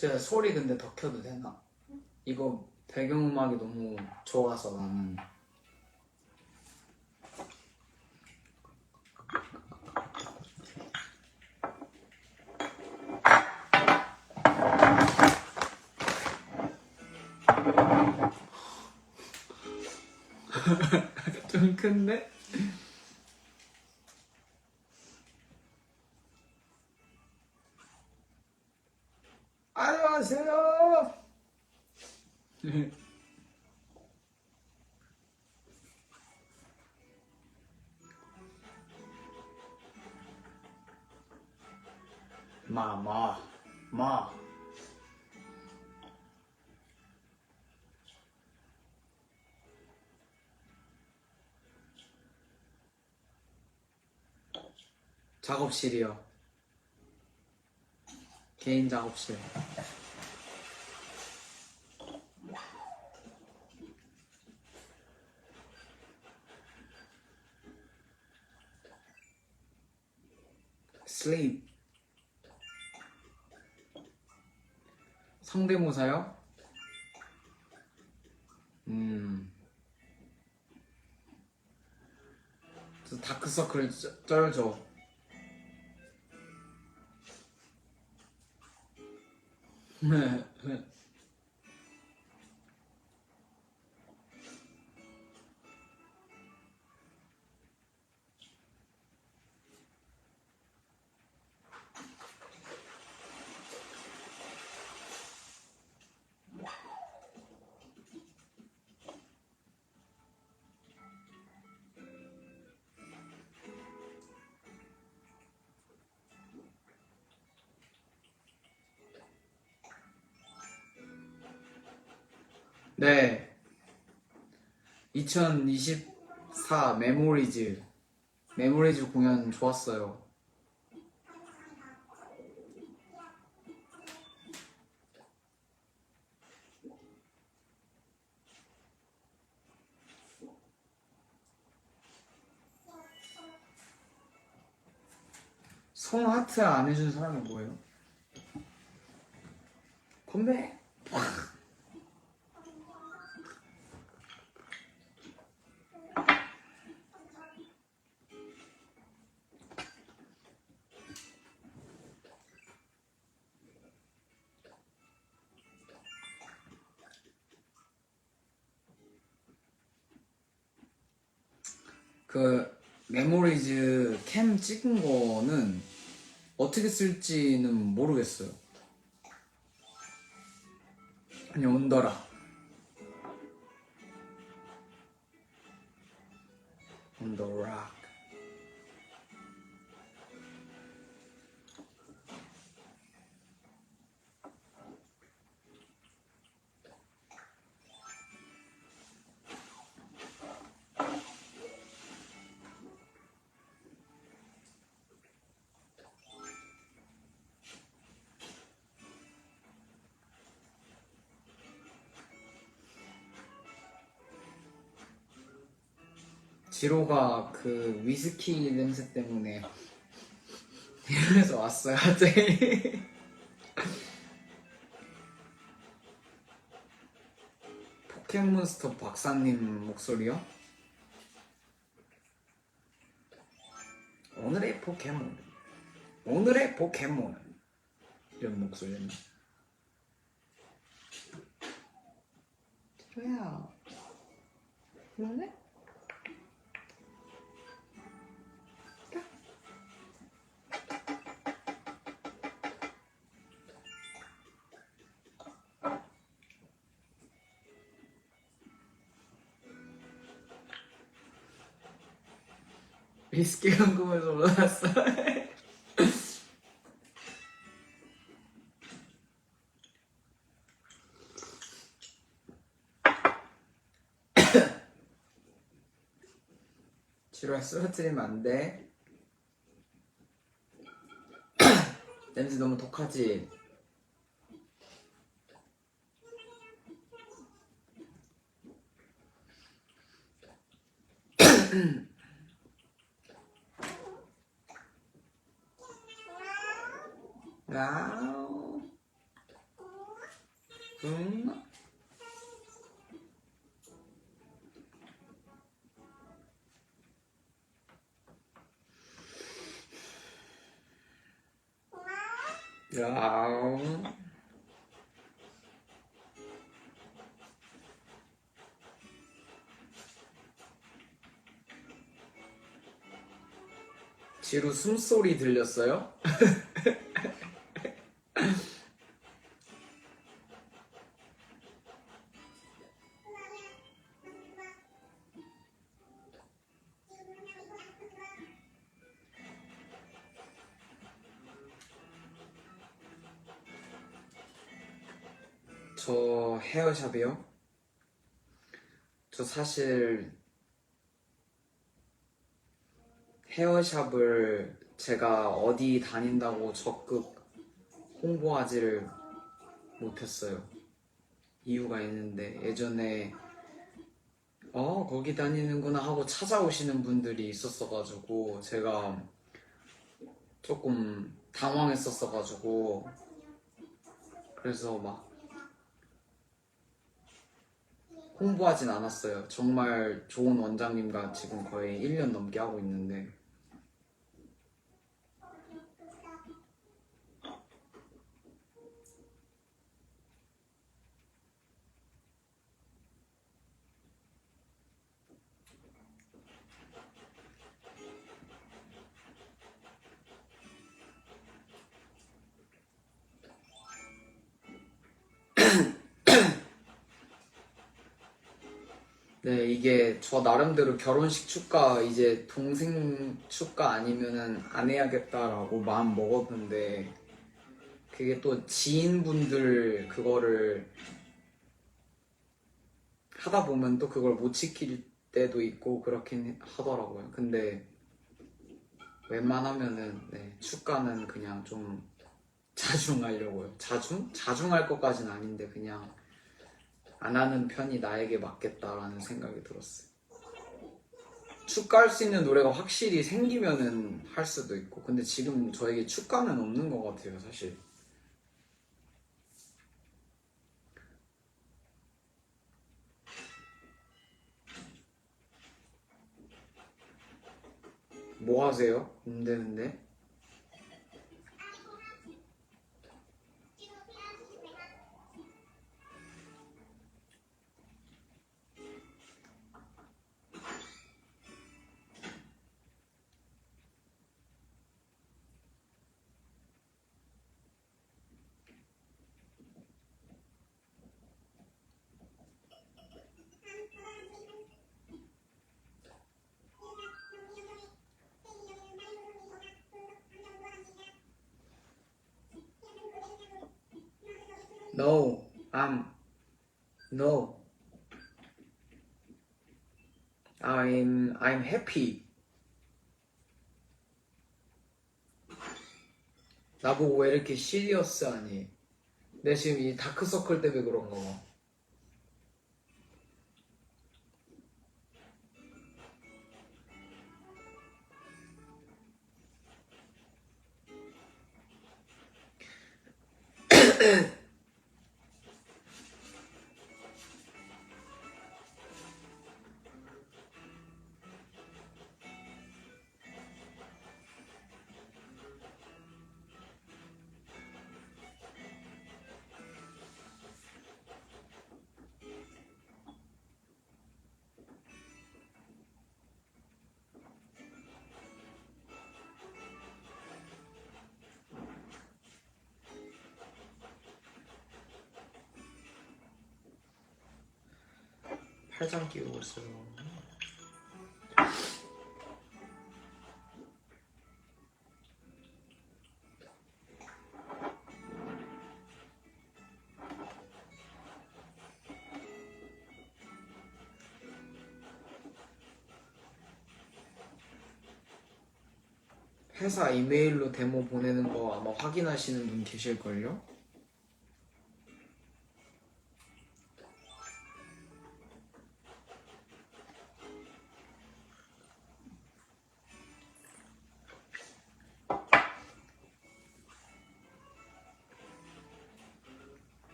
제가 소리 근데 더 켜도 되나? 이거 배경음악이 너무 좋아서 나는. 좀 큰데? 안녕하세요. 마. 작업실이요. 개인 작업실. sleep. 성대모사요? 저 다크서클 쩔죠. 네. 2024 메모리즈 공연 좋았어요. 손 하트 안 해준 사람이 뭐예요? 건배. 그 메모리즈 캠 찍은 거는 어떻게 쓸지는 모르겠어요. 아니 온더라. 온더락. 지로가 그 위스키 냄새 때문에 이러면서 왔어요 갑자기. 포켓몬스터 박사님 목소리요? 오늘의 포켓몬 이런 목소리였나? 지로야 그러네? 위스키 궁금해서 올라왔어. 지로야 쓰러뜨리면 안 돼. 냄새 너무 독하지? 와우. 와우. 지루 숨소리 들렸어요? 저 헤어샵이요? 저 사실 헤어샵을 제가 어디 다닌다고 적극 홍보하지를 못했어요. 이유가 있는데 예전에 거기 다니는구나 하고 찾아오시는 분들이 있었어가지고 제가 조금 당황했었어가지고 그래서 막 홍보하진 않았어요. 정말 좋은 원장님과 지금 거의 1년 넘게 하고 있는데 네, 이게 저 나름대로 결혼식 축가 이제 동생 축가 아니면은 안 해야겠다라고 마음 먹었는데 그게 또 지인분들 그거를 하다 보면 또 그걸 못 지킬 때도 있고 그렇긴 하더라고요. 근데 웬만하면은 네, 축가는 그냥 좀 자중하려고요. 자중할 것까진 아닌데 그냥 안 하는 편이 나에게 맞겠다라는 생각이 들었어요. 축가할 수 있는 노래가 확실히 생기면은 할 수도 있고 근데 지금 저에게 축가는 없는 것 같아요 사실. 뭐 하세요? 근데 No, no, I'm happy. 나보고 왜 이렇게 시리어스하니? 내 지금 이 다크서클 때문에 그런가 봐. 팔짱 끼고 있어요. 회사 이메일로 데모 보내는 거 아마 확인하시는 분 계실걸요?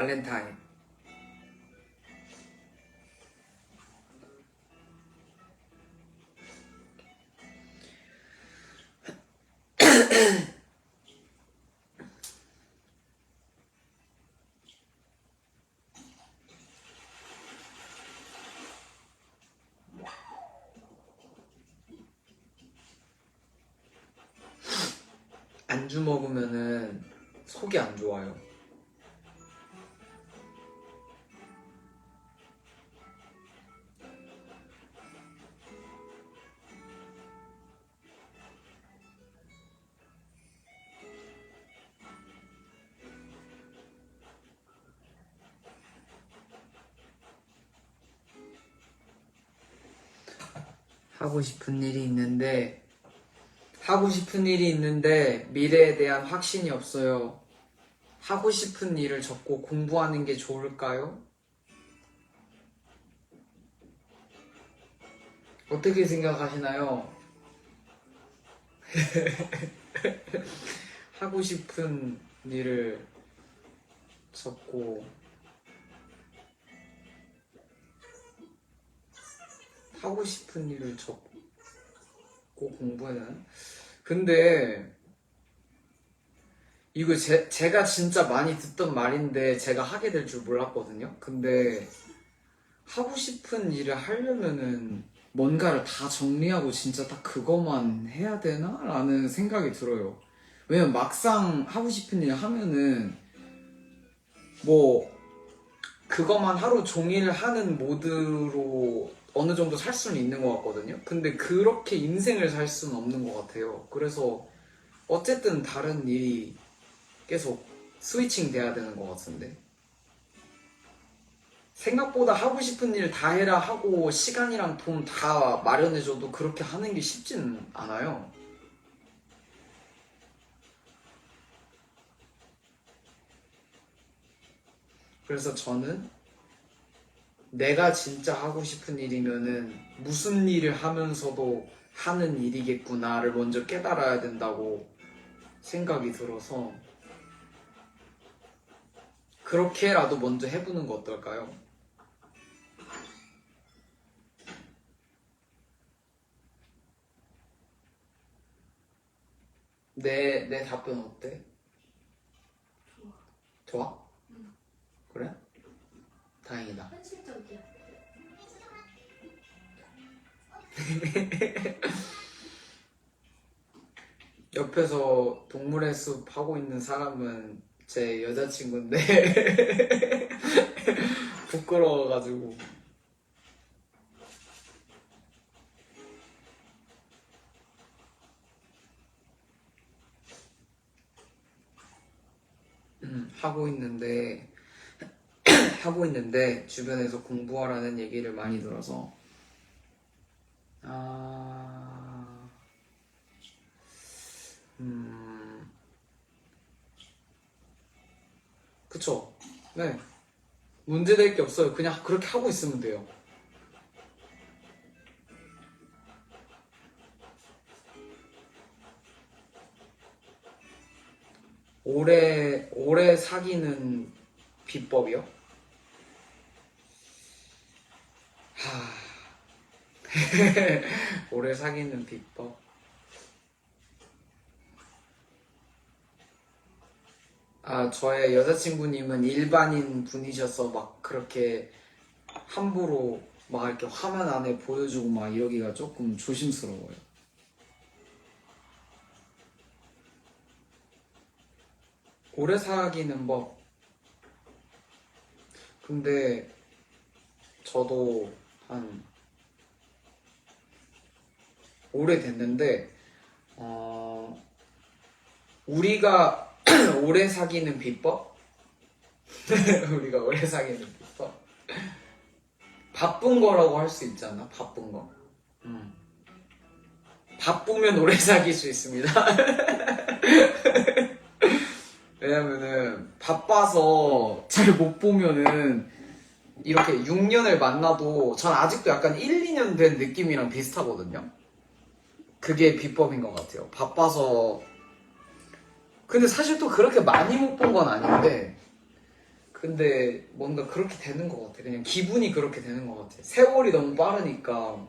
발렌타인. 안주 먹으면은 속이 안 좋아요. 하고 싶은 일이 있는데 미래에 대한 확신이 없어요. 하고 싶은 일을 적고 공부하는 게 좋을까요? 어떻게 생각하시나요? 하고 싶은 일을 적고 공부하는. 근데 이거 제가 진짜 많이 듣던 말인데 제가 하게 될 줄 몰랐거든요. 근데 하고 싶은 일을 하려면은 뭔가를 다 정리하고 진짜 딱 그것만 해야 되나? 라는 생각이 들어요. 왜냐면 막상 하고 싶은 일 하면은 뭐 그것만 하루 종일 하는 모드로 어느 정도 살 수는 있는 것 같거든요. 근데 그렇게 인생을 살 수는 없는 것 같아요. 그래서 어쨌든 다른 일이 계속 스위칭 돼야 되는 것 같은데, 생각보다 하고 싶은 일 다 해라 하고 시간이랑 돈 다 마련해줘도 그렇게 하는 게 쉽진 않아요. 그래서 저는 내가 진짜 하고 싶은 일이면은 무슨 일을 하면서도 하는 일이겠구나를 먼저 깨달아야 된다고 생각이 들어서 그렇게라도 먼저 해보는 거 어떨까요? 내 답변 어때? 좋아? 응. 그래? 다행이다. 현실적이야. 옆에서 동물의 숲 하고 있는 사람은 제 여자친구인데 부끄러워가지고. 하고 있는데 주변에서 공부하라는 얘기를 많이 들어서 그쵸? 네, 문제될 게 없어요. 그냥 그렇게 하고 있으면 돼요. 오래 사귀는 비법이요? 오래 사귀는 비법? 저의 여자친구님은 일반인 분이셔서 막 그렇게 함부로 막 이렇게 화면 안에 보여주고 막 이러기가 조금 조심스러워요. 오래 사귀는 법. 근데 저도 한 오래됐는데 우리가 오래 사귀는 비법? 우리가 오래 사귀는 비법? 바쁜 거라고 할 수 있잖아. 바쁜 거. 바쁘면 오래 사귈 수 있습니다. 왜냐면은 바빠서 잘 못 보면은 이렇게 6년을 만나도 전 아직도 약간 1, 2년 된 느낌이랑 비슷하거든요. 그게 비법인 것 같아요. 바빠서. 근데 사실 또 그렇게 많이 못 본 건 아닌데 근데 뭔가 그렇게 되는 것 같아. 그냥 기분이 그렇게 되는 것 같아. 세월이 너무 빠르니까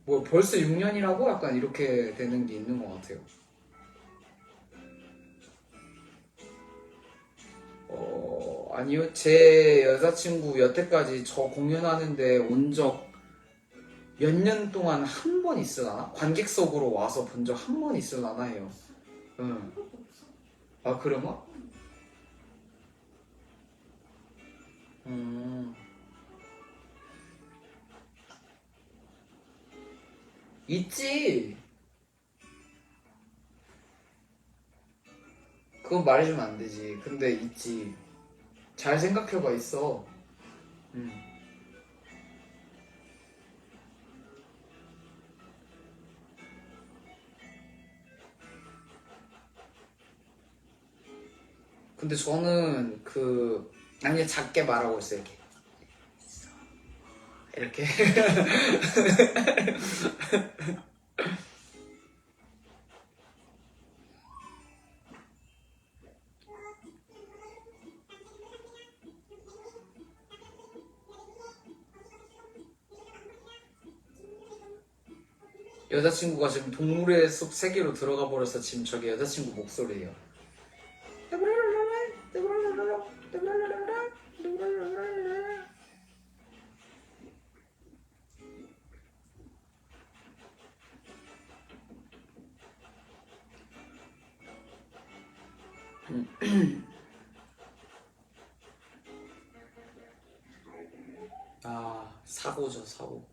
뭐 벌써 6년이라고? 약간 이렇게 되는 게 있는 것 같아요. 아니요. 제 여자친구 여태까지 저 공연하는데 온 적 몇 년 동안 한 번 있으려나? 관객석으로 와서 본 적 한 번 있으려나 해요. 응. 아, 그러면? 음, 있지. 그건 말해주면 안 되지. 근데 있지. 잘 생각해봐, 있어. 음. 근데 저는 아니, 작게 말하고 있어요, 이렇게. 이렇게. 여자친구가 지금 동물의 숲 세계로 들어가 버려서 지금 저게 여자친구 목소리예요. 아, 사고죠, 사고.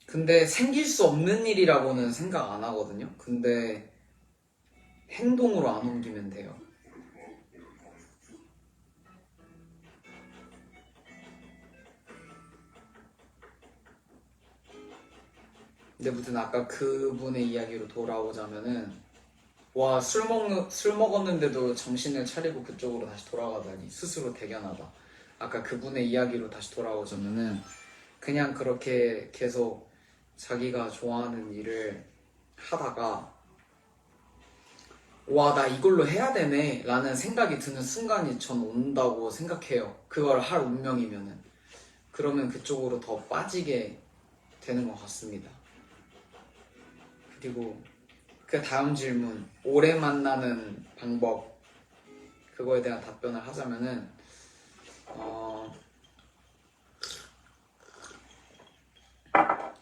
근데 생길 수 없는 일이라고는 생각 안 하거든요. 근데 행동으로 안 옮기면 돼요. 근데 무튼 아까 그분의 이야기로 돌아오자면은, 와, 술 먹었는데도 정신을 차리고 그쪽으로 다시 돌아가다니 스스로 대견하다. 아까 그분의 이야기로 다시 돌아오자면은, 그냥 그렇게 계속 자기가 좋아하는 일을 하다가, 와, 나 이걸로 해야 되네 라는 생각이 드는 순간이 전 온다고 생각해요. 그걸 할 운명이면은. 그러면 그쪽으로 더 빠지게 되는 것 같습니다. 그리고 그 다음 질문, 오래 만나는 방법, 그거에 대한 답변을 하자면은, 어,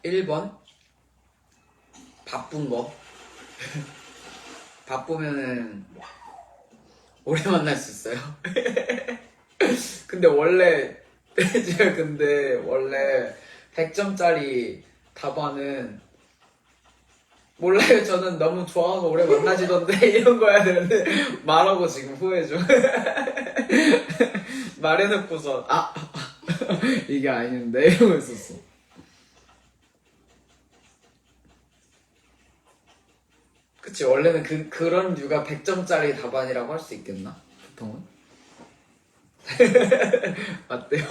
1번, 바쁜 거. 바쁘면은 오래 만날 수 있어요. 근데 원래, 제가 근데 원래 100점짜리 답안은 몰라요. 저는 너무 좋아서 오래 만나지던데 이런 거 해야 되는데 말하고 지금 후회 중. 말해놓고서 이게 아닌데 이러고 있었어. 그치, 원래는 그런 류가 100점짜리 답안이라고 할 수 있겠나? 보통은? 맞대요?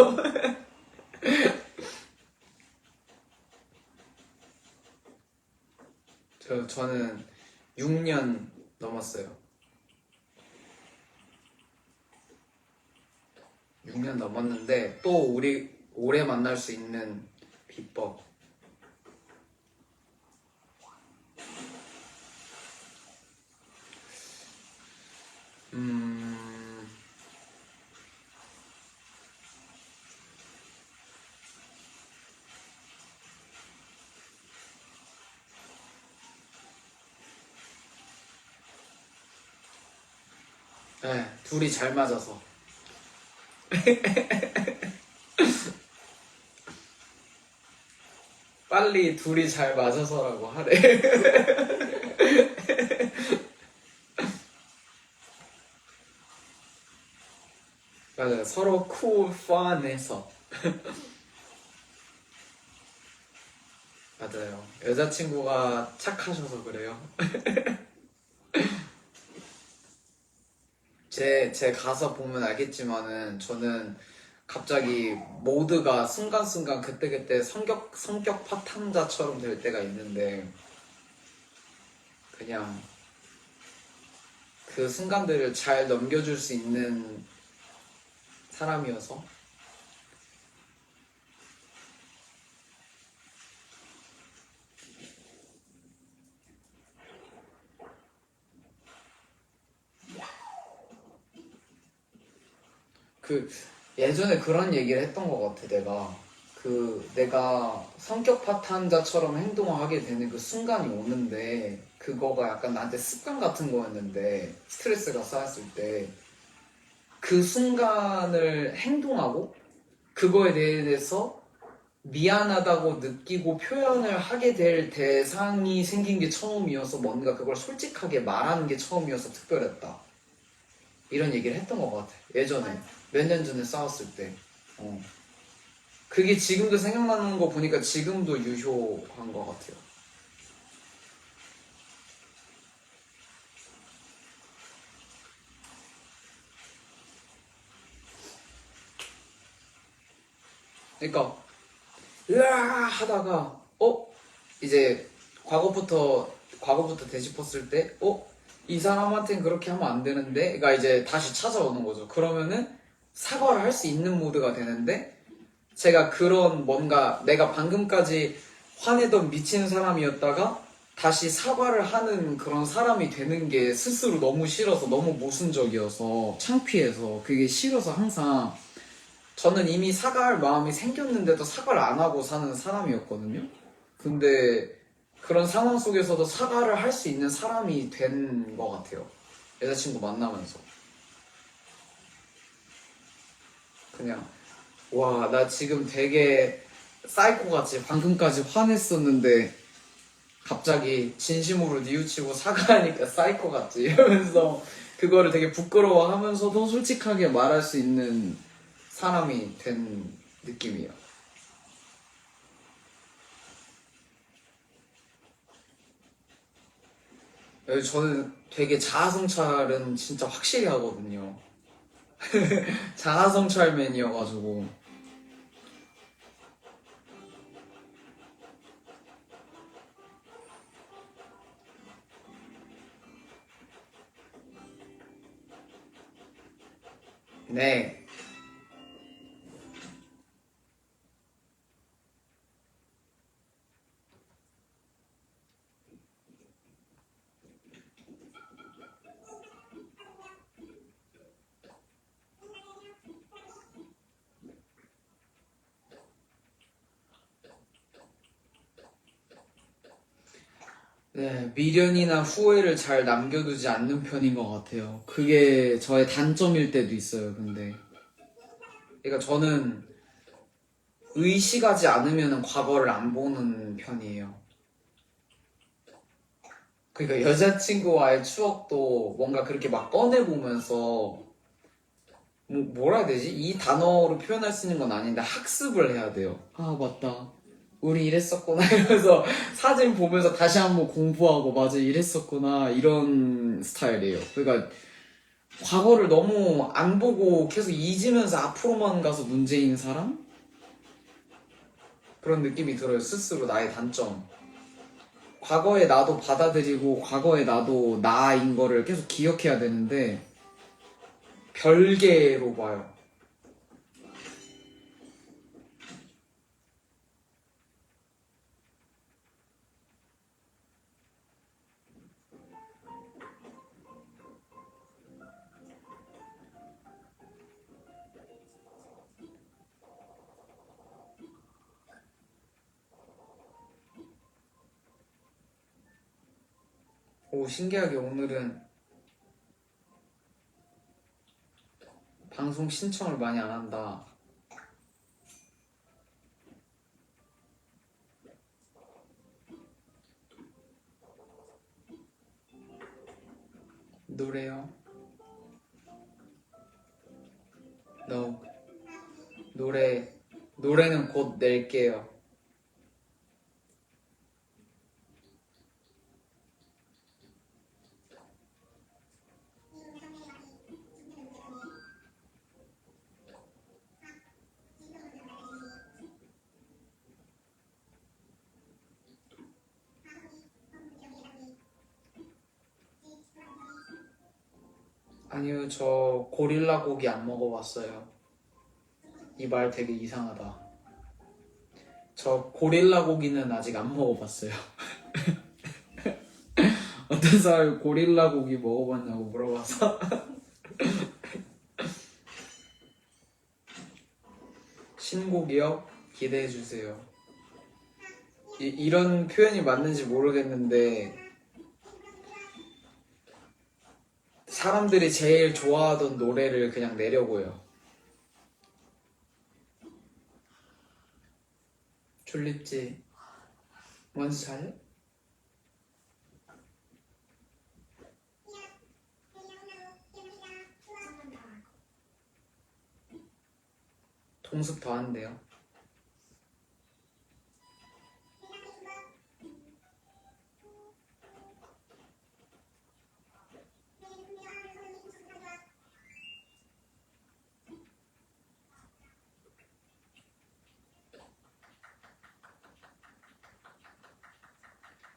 저는 6년 넘었어요. 6년 넘었는데 또 우리 오래 만날 수 있는 비법. 음, 네, 둘이 잘 맞아서. 빨리 둘이 잘 맞아서라고 하래. 맞아요. 서로 쿨, 펀해서. 맞아요. 여자친구가 착하셔서 그래요. 제 가사 보면 알겠지만은 저는 갑자기 모드가 순간순간 그때그때 성격 파탄자처럼 될 때가 있는데 그냥 그 순간들을 잘 넘겨줄 수 있는 사람이어서. 그 예전에 그런 얘기를 했던 것 같아. 내가 성격 파탄자처럼 행동을 하게 되는 그 순간이 오는데, 그거가 약간 나한테 습관 같은 거였는데, 스트레스가 쌓였을 때 그 순간을 행동하고 그거에 대해서 미안하다고 느끼고 표현을 하게 될 대상이 생긴 게 처음이어서, 뭔가 그걸 솔직하게 말하는 게 처음이어서 특별했다, 이런 얘기를 했던 것 같아. 예전에 몇 년 전에 싸웠을 때. 그게 지금도 생각나는 거 보니까 지금도 유효한 것 같아요. 그러니까 으아 하다가 이제 과거부터 되짚었을 때 이 사람한테는 그렇게 하면 안 되는데, 그러니까 이제 다시 찾아오는 거죠. 그러면은 사과를 할 수 있는 모드가 되는데, 제가 그런 뭔가 내가 방금까지 화내던 미친 사람이었다가 다시 사과를 하는 그런 사람이 되는 게 스스로 너무 싫어서, 너무 모순적이어서 창피해서, 그게 싫어서 항상 저는 이미 사과할 마음이 생겼는데도 사과를 안 하고 사는 사람이었거든요. 근데 그런 상황 속에서도 사과를 할 수 있는 사람이 된 것 같아요. 여자친구 만나면서. 그냥 와, 나 지금 되게 사이코같이 방금까지 화냈었는데 갑자기 진심으로 뉘우치고 사과하니까 사이코같지 이러면서 그거를 되게 부끄러워하면서도 솔직하게 말할 수 있는 사람이 된 느낌이에요. 저는 되게 자아성찰은 진짜 확실히 하거든요. 자아성찰맨이어가지고. 네. 네, 미련이나 후회를 잘 남겨두지 않는 편인 것 같아요. 그게 저의 단점일 때도 있어요, 근데. 그러니까 저는 의식하지 않으면 과거를 안 보는 편이에요. 그러니까 여자친구와의 추억도 뭔가 그렇게 막 꺼내보면서, 뭐라 해야 되지? 이 단어로 표현할 수 있는 건 아닌데 학습을 해야 돼요. 아, 맞다. 우리 이랬었구나 이러면서 사진 보면서 다시 한번 공부하고, 맞아, 이랬었구나, 이런 스타일이에요. 그러니까 과거를 너무 안 보고 계속 잊으면서 앞으로만 가서 문제인 사람? 그런 느낌이 들어요. 스스로 나의 단점. 과거의 나도 받아들이고 과거의 나도 나인 거를 계속 기억해야 되는데 별개로 봐요. 오, 신기하게 오늘은 방송 신청을 많이 안 한다. 노래요? No. 노래는 곧 낼게요. 아니요, 저 고릴라 고기 안 먹어봤어요. 이 말 되게 이상하다. 저 고릴라 고기는 아직 안 먹어봤어요. 어떤 사람이 고릴라 고기 먹어봤냐고 물어봐서 신곡이요? 기대해주세요. 이런 표현이 맞는지 모르겠는데 사람들이 제일 좋아하던 노래를 그냥 내려고요. 졸립지? 먼저 잘래? 동습 더 한대요.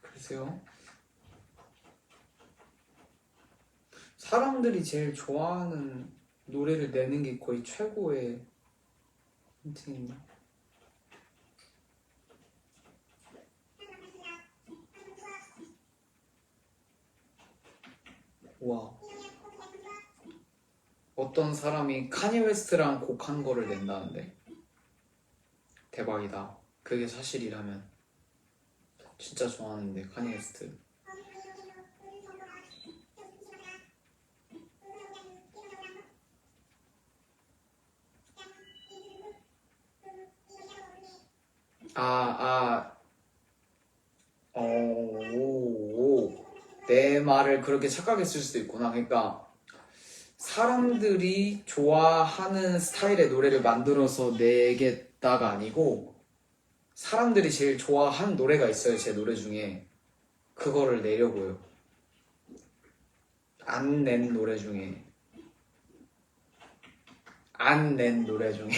글쎄요. 사람들이 제일 좋아하는 노래를 내는 게 거의 최고의 힌트인데. 와. 어떤 사람이 카니 웨스트랑 곡 한 거를 낸다는데. 대박이다. 그게 사실이라면. 진짜 좋아하는데, 카니 웨스트. 내 말을 그렇게 착각했을 수도 있구나. 그러니까 사람들이 좋아하는 스타일의 노래를 만들어서 내겠다가 아니고 사람들이 제일 좋아하는 노래가 있어요. 제 노래 중에. 그거를 내려고요. 안 낸 노래 중에. 안 낸 노래 중에.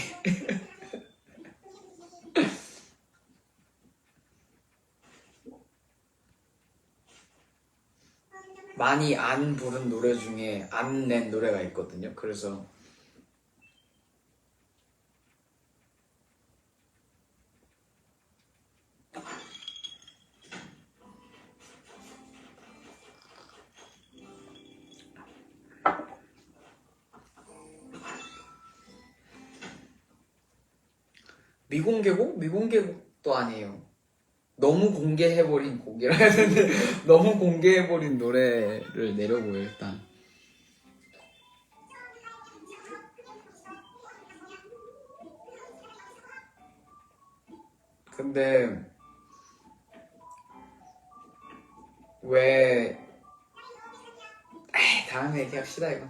많이 안 부른 노래 중에 안 낸 노래가 있거든요. 그래서 미공개곡? 미공개곡도 아니에요. 너무 공개해버린 곡이라 해야 되는데 너무 공개해버린 노래를 내려고요. 일단 근데 왜 다음에 얘기합시다 이거.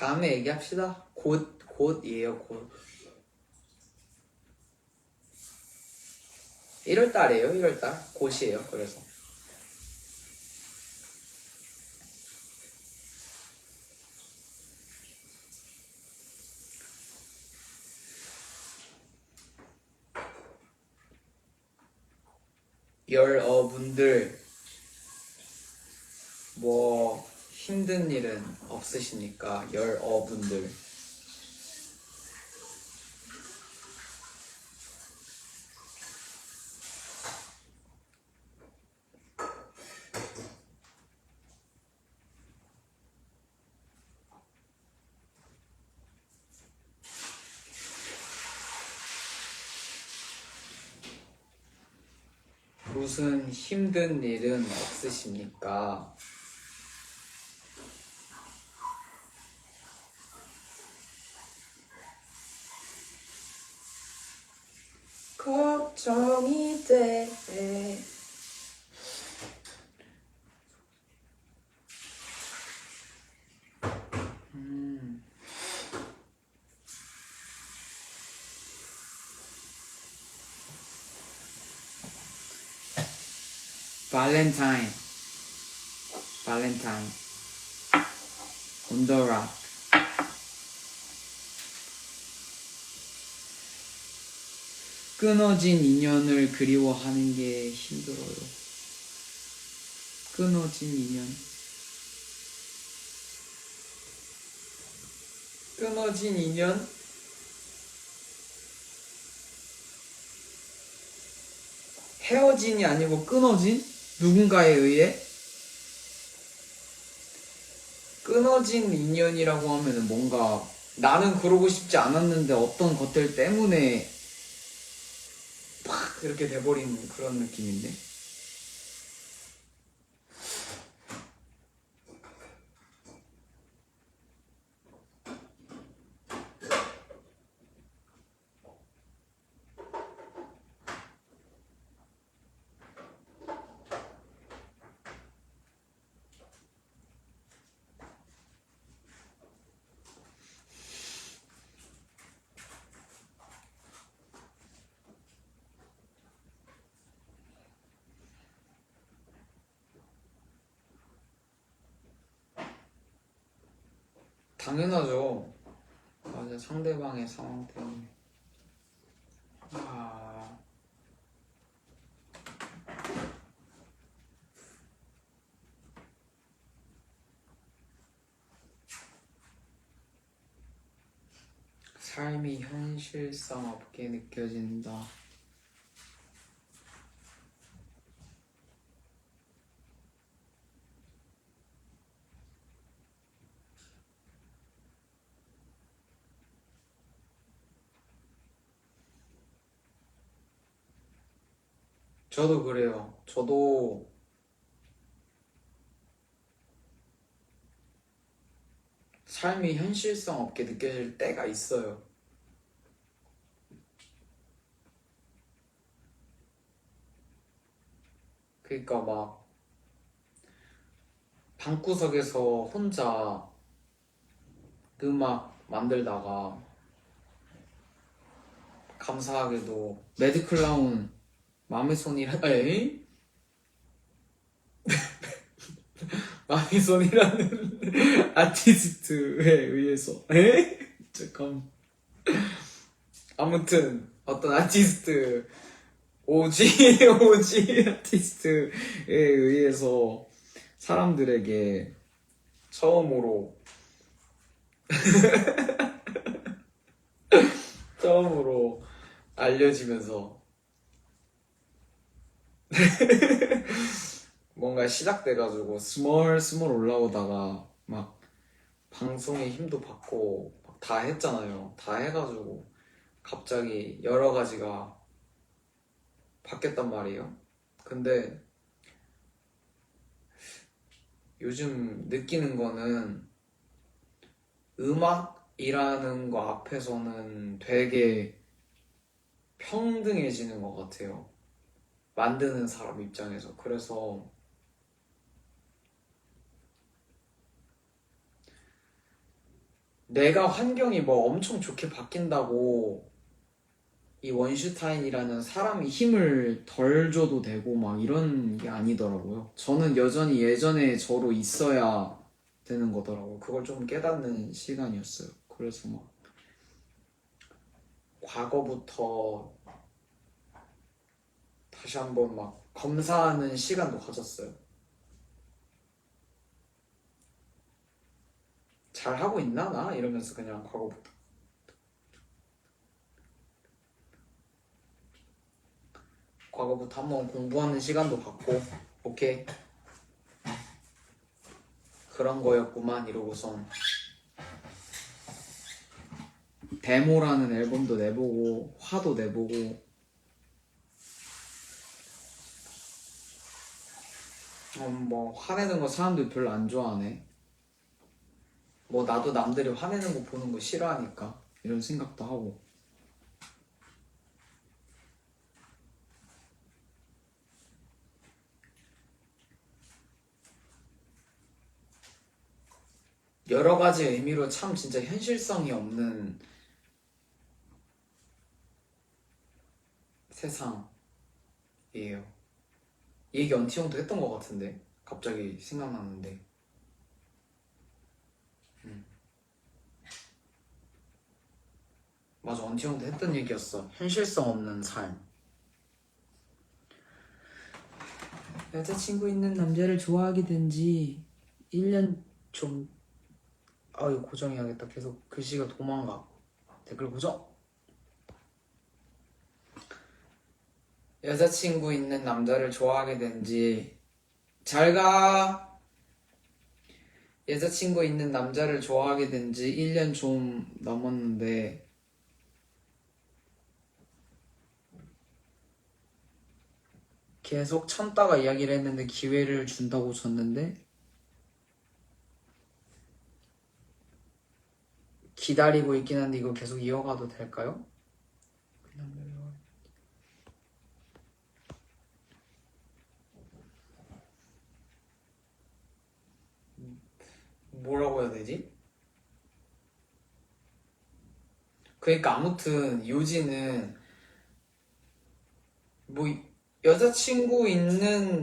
다음에 얘기합시다. 곧이에요. 곧 1월달이에요. 1월달 곧이에요. 그래서 여러분들 뭐 힘든 일은 없으십니까? 여러분들 무슨 힘든 일은 없으십니까? 걱정이 돼. 발렌타인 on the rock. 끊어진 인연을 그리워하는 게 힘들어요. 끊어진 인연. 끊어진 인연? 헤어진이 아니고 끊어진? 누군가에 의해? 끊어진 인연이라고 하면은 뭔가 나는 그러고 싶지 않았는데 어떤 것들 때문에 팍 이렇게 돼버린 그런 느낌인데. 당연하죠. 맞아, 상대방의 상황 때문에. 삶이 현실성 없게 느껴진다. 저도 그래요. 저도 삶이 현실성 없게 느껴질 때가 있어요. 그러니까 막 방구석에서 혼자 음악 만들다가 감사하게도 매드클라운 맘의 손이라는 아티스트에 의해서 잠깐 아무튼 어떤 아티스트 오지 아티스트에 의해서 사람들에게 처음으로 알려지면서 뭔가 시작돼가지고 스멀 올라오다가 막 방송에 힘도 받고 막 다 했잖아요. 다 해가지고 갑자기 여러 가지가 바뀌었단 말이에요. 근데 요즘 느끼는 거는 음악이라는 거 앞에서는 되게 평등해지는 것 같아요. 만드는 사람 입장에서. 그래서 내가 환경이 뭐 엄청 좋게 바뀐다고 이 원슈타인이라는 사람이 힘을 덜 줘도 되고 막 이런 게 아니더라고요. 저는 여전히 예전의 저로 있어야 되는 거더라고요. 그걸 좀 깨닫는 시간이었어요. 그래서 막 과거부터 다시 한번 막 검사하는 시간도 가졌어요. 잘 하고 있나 나? 이러면서 그냥 과거부터 한번 공부하는 시간도 갖고 오케이 그런 거였구만 이러고선 데모라는 앨범도 내보고 화도 내보고 뭐 화내는 거 사람들이 별로 안 좋아하네. 뭐 나도 남들이 화내는 거 보는 거 싫어하니까 이런 생각도 하고. 여러 가지 의미로 참 진짜 현실성이 없는 세상이에요. 이 얘기 언티 형도 했던 것 같은데 갑자기 생각났는데. 맞아, 언티 형도 했던 얘기였어. 현실성 없는 삶. 여자친구 있는 남자를 좋아하게 된 지 1년 좀... 이거 고정해야겠다. 계속 글씨가 도망가. 댓글 고정. 여자친구 있는 남자를 좋아하게 된 지... 잘 가. 여자친구 있는 남자를 좋아하게 된 지 1년 좀 넘었는데 계속 참다가 이야기를 했는데 기회를 준다고 줬는데 기다리고 있긴 한데 이거 계속 이어가도 될까요? 뭐라고 해야 되지? 그러니까 아무튼 요지는 뭐 여자친구 있는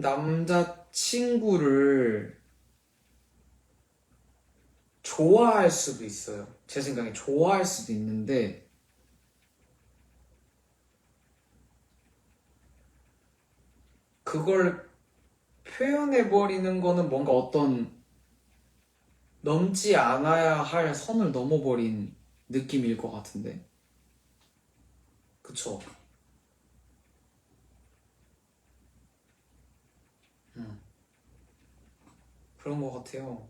남자친구를 좋아할 수도 있어요. 제 생각에 좋아할 수도 있는데 그걸 표현해버리는 거는 뭔가 어떤 넘지 않아야 할 선을 넘어버린 느낌일 것 같은데. 그쵸? 그런 것 같아요.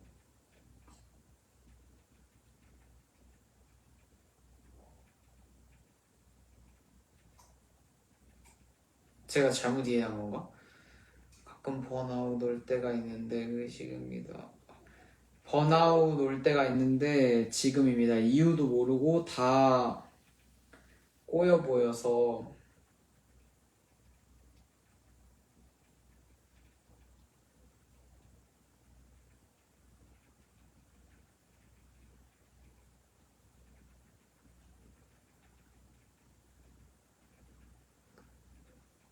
제가 잘못 이해한 건가? 가끔 번아웃 올 때가 있는데 지금입니다. 번아웃 올 때가 있는데 지금입니다. 이유도 모르고 다 꼬여 보여서.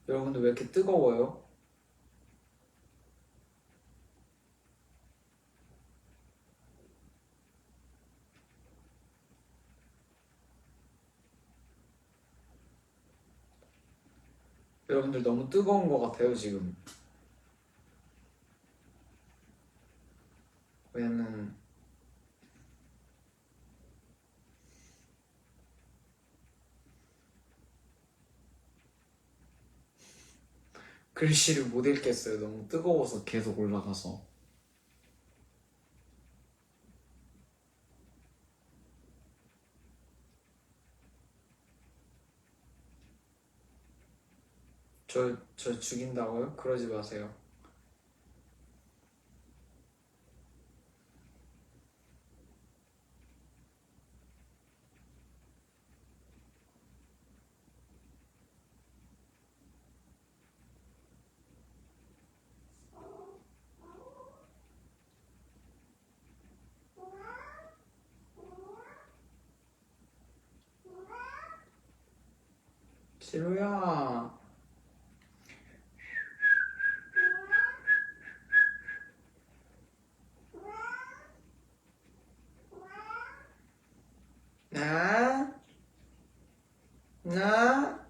여러분들 왜 이렇게 뜨거워요? 여러분들 너무 뜨거운 것 같아요 지금. 왜냐면 글씨를 못 읽겠어요. 너무 뜨거워서 계속 올라가서. 저 죽인다고요? 그러지 마세요. 지루야. 나? 나?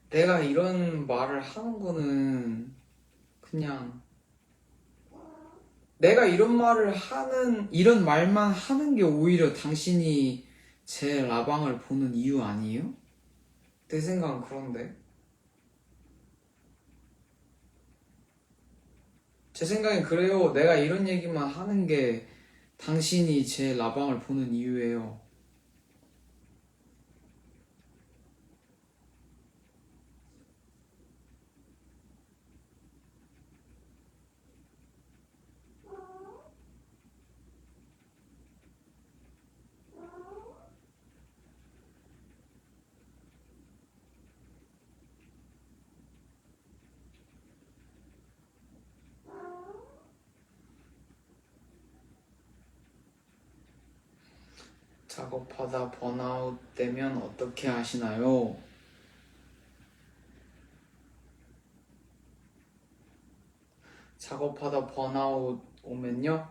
내가 이런 말을 하는 거는 그냥 내가 이런 이런 말만 하는 게 오히려 당신이 제 라방을 보는 이유 아니에요? 내 생각은 그런데. 제 생각엔 그래요. 내가 이런 얘기만 하는 게 당신이 제 라방을 보는 이유예요. 작업하다 번아웃 되면 어떻게 하시나요? 작업하다 번아웃 오면요?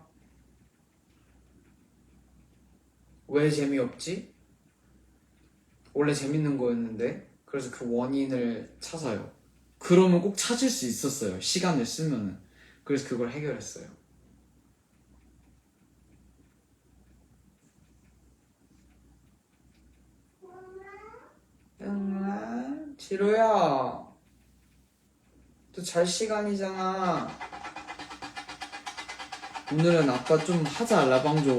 왜 재미없지? 원래 재밌는 거였는데. 그래서 그 원인을 찾아요. 그러면 꼭 찾을 수 있었어요. 시간을 쓰면은. 그래서 그걸 해결했어요. 응아, 지로야. 또 잘 시간이잖아. 오늘은 아빠 좀 하자, 라방 좀.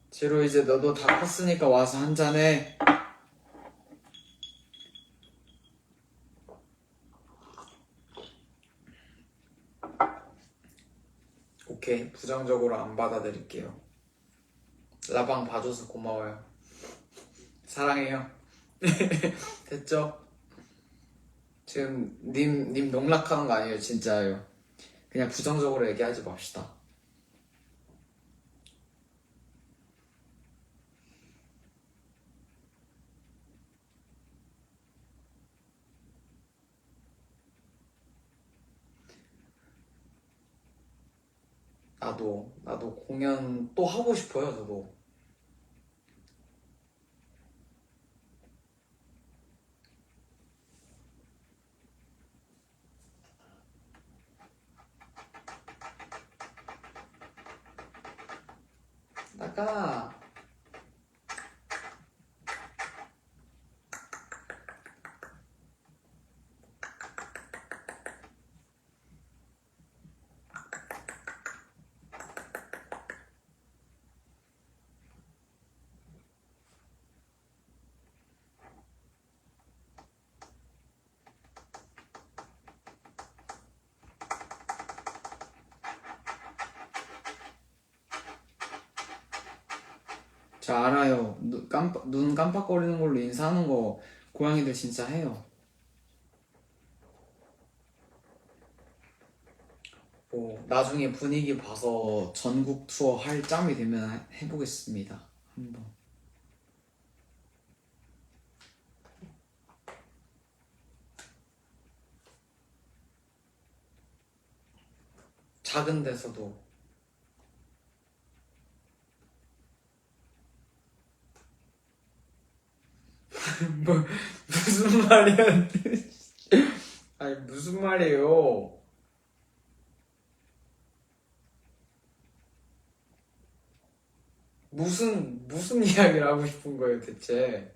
지로 이제 너도 다 컸으니까 와서 한잔해. 오케이, 부정적으로 안 받아들일게요. 라방 봐줘서 고마워요. 사랑해요. 됐죠? 지금 님 농락하는 거 아니에요, 진짜예요. 그냥 부정적으로 얘기하지 맙시다. 나도 공연 또 하고 싶어요, 저도. 나가. 저 알아요. 눈 깜빡거리는 걸로 인사하는 거 고양이들 진짜 해요. 뭐 나중에 분위기 봐서 전국 투어 할 짬이 되면 해보겠습니다. 한번. 작은 데서도. 뭐 무슨 말이야? 아니 무슨 말이에요? 무슨 이야기를 하고 싶은 거예요, 대체?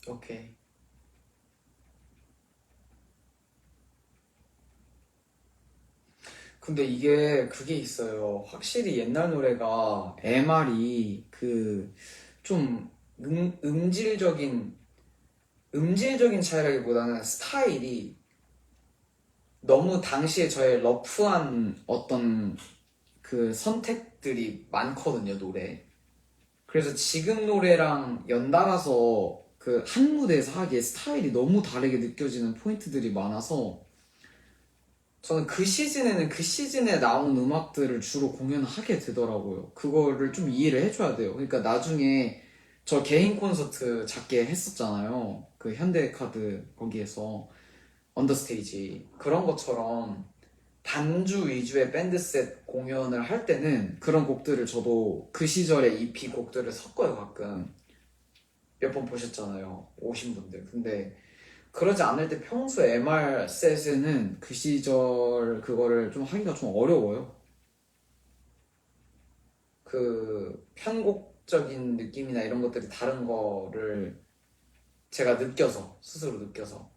오케이. 근데 이게 그게 있어요. 확실히 옛날 노래가 MR이 그 좀 음질적인 차이라기보다는 스타일이 너무 당시에 저의 러프한 어떤 그 선택들이 많거든요, 노래. 그래서 지금 노래랑 연달아서 그 한 무대에서 하기에 스타일이 너무 다르게 느껴지는 포인트들이 많아서 저는 그 시즌에는 그 시즌에 나온 음악들을 주로 공연을 하게 되더라고요. 그거를 좀 이해를 해줘야 돼요. 그러니까 나중에 저 개인 콘서트 작게 했었잖아요. 그 현대카드 거기에서 언더스테이지 그런 것처럼 반주 위주의 밴드셋 공연을 할 때는 그런 곡들을 저도 그 시절의 EP 곡들을 섞어요, 가끔. 몇 번 보셨잖아요, 오신 분들. 근데 그러지 않을 때 평소 MR 셋에는 그 시절 그거를 좀 하기가 좀 어려워요. 그 편곡적인 느낌이나 이런 것들이 다른 거를 제가 느껴서, 스스로 느껴서.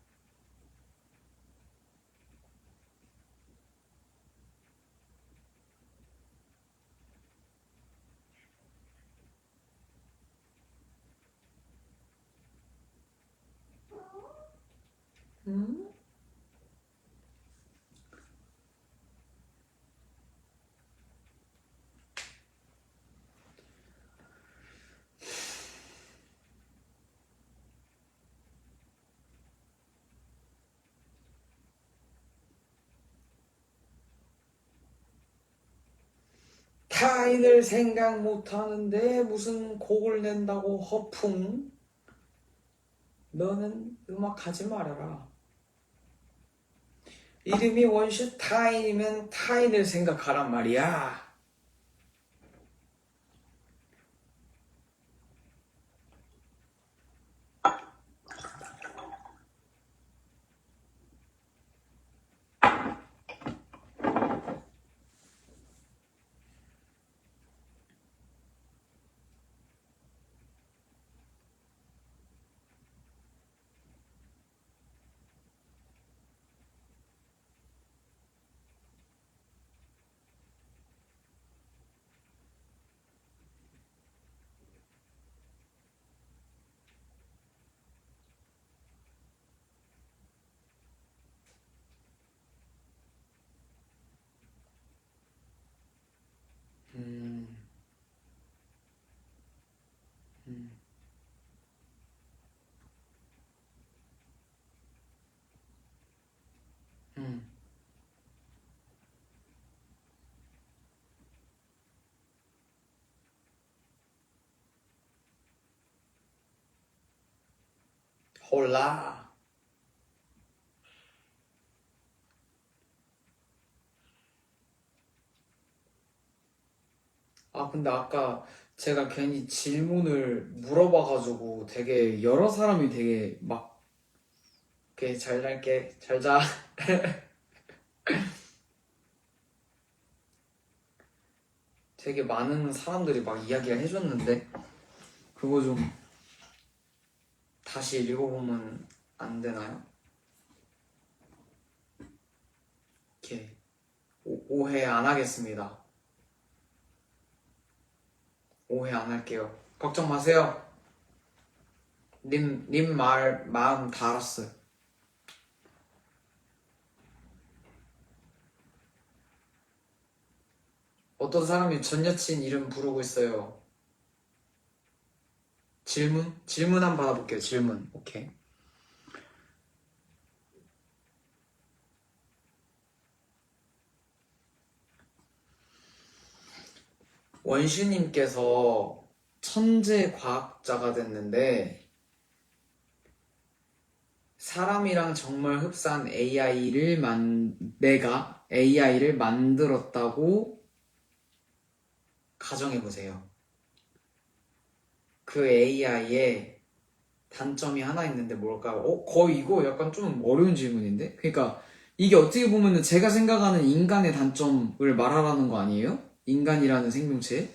음? 타인을 생각 못하는데 무슨 곡을 낸다고 허풍? 너는 음악 하지 말아라. 이름이 원슈타인이면 타인을 생각하란 말이야. 음, 음, 음. 홀라. 아, 근데 아까 제가 괜히 질문을 물어봐가지고 되게 여러 사람이 되게 막, 이렇게 잘 잘게, 잘 자. 되게 많은 사람들이 막 이야기를 해줬는데, 그거 좀 다시 읽어보면 안 되나요? 이렇게 오해 안 하겠습니다. 오해 안 할게요. 걱정 마세요. 님 마음 다 알았어요. 어떤 사람이 전 여친 이름 부르고 있어요. 질문? 질문 한번 받아볼게요. 질문. 오케이. 원슈님께서 천재 과학자가 됐는데 사람이랑 정말 흡사한 내가 AI를 만들었다고 가정해보세요. 그 AI에 단점이 하나 있는데 뭘까요? 거의 이거 약간 좀 어려운 질문인데? 그러니까 이게 어떻게 보면은 제가 생각하는 인간의 단점을 말하라는 거 아니에요? 인간이라는 생명체?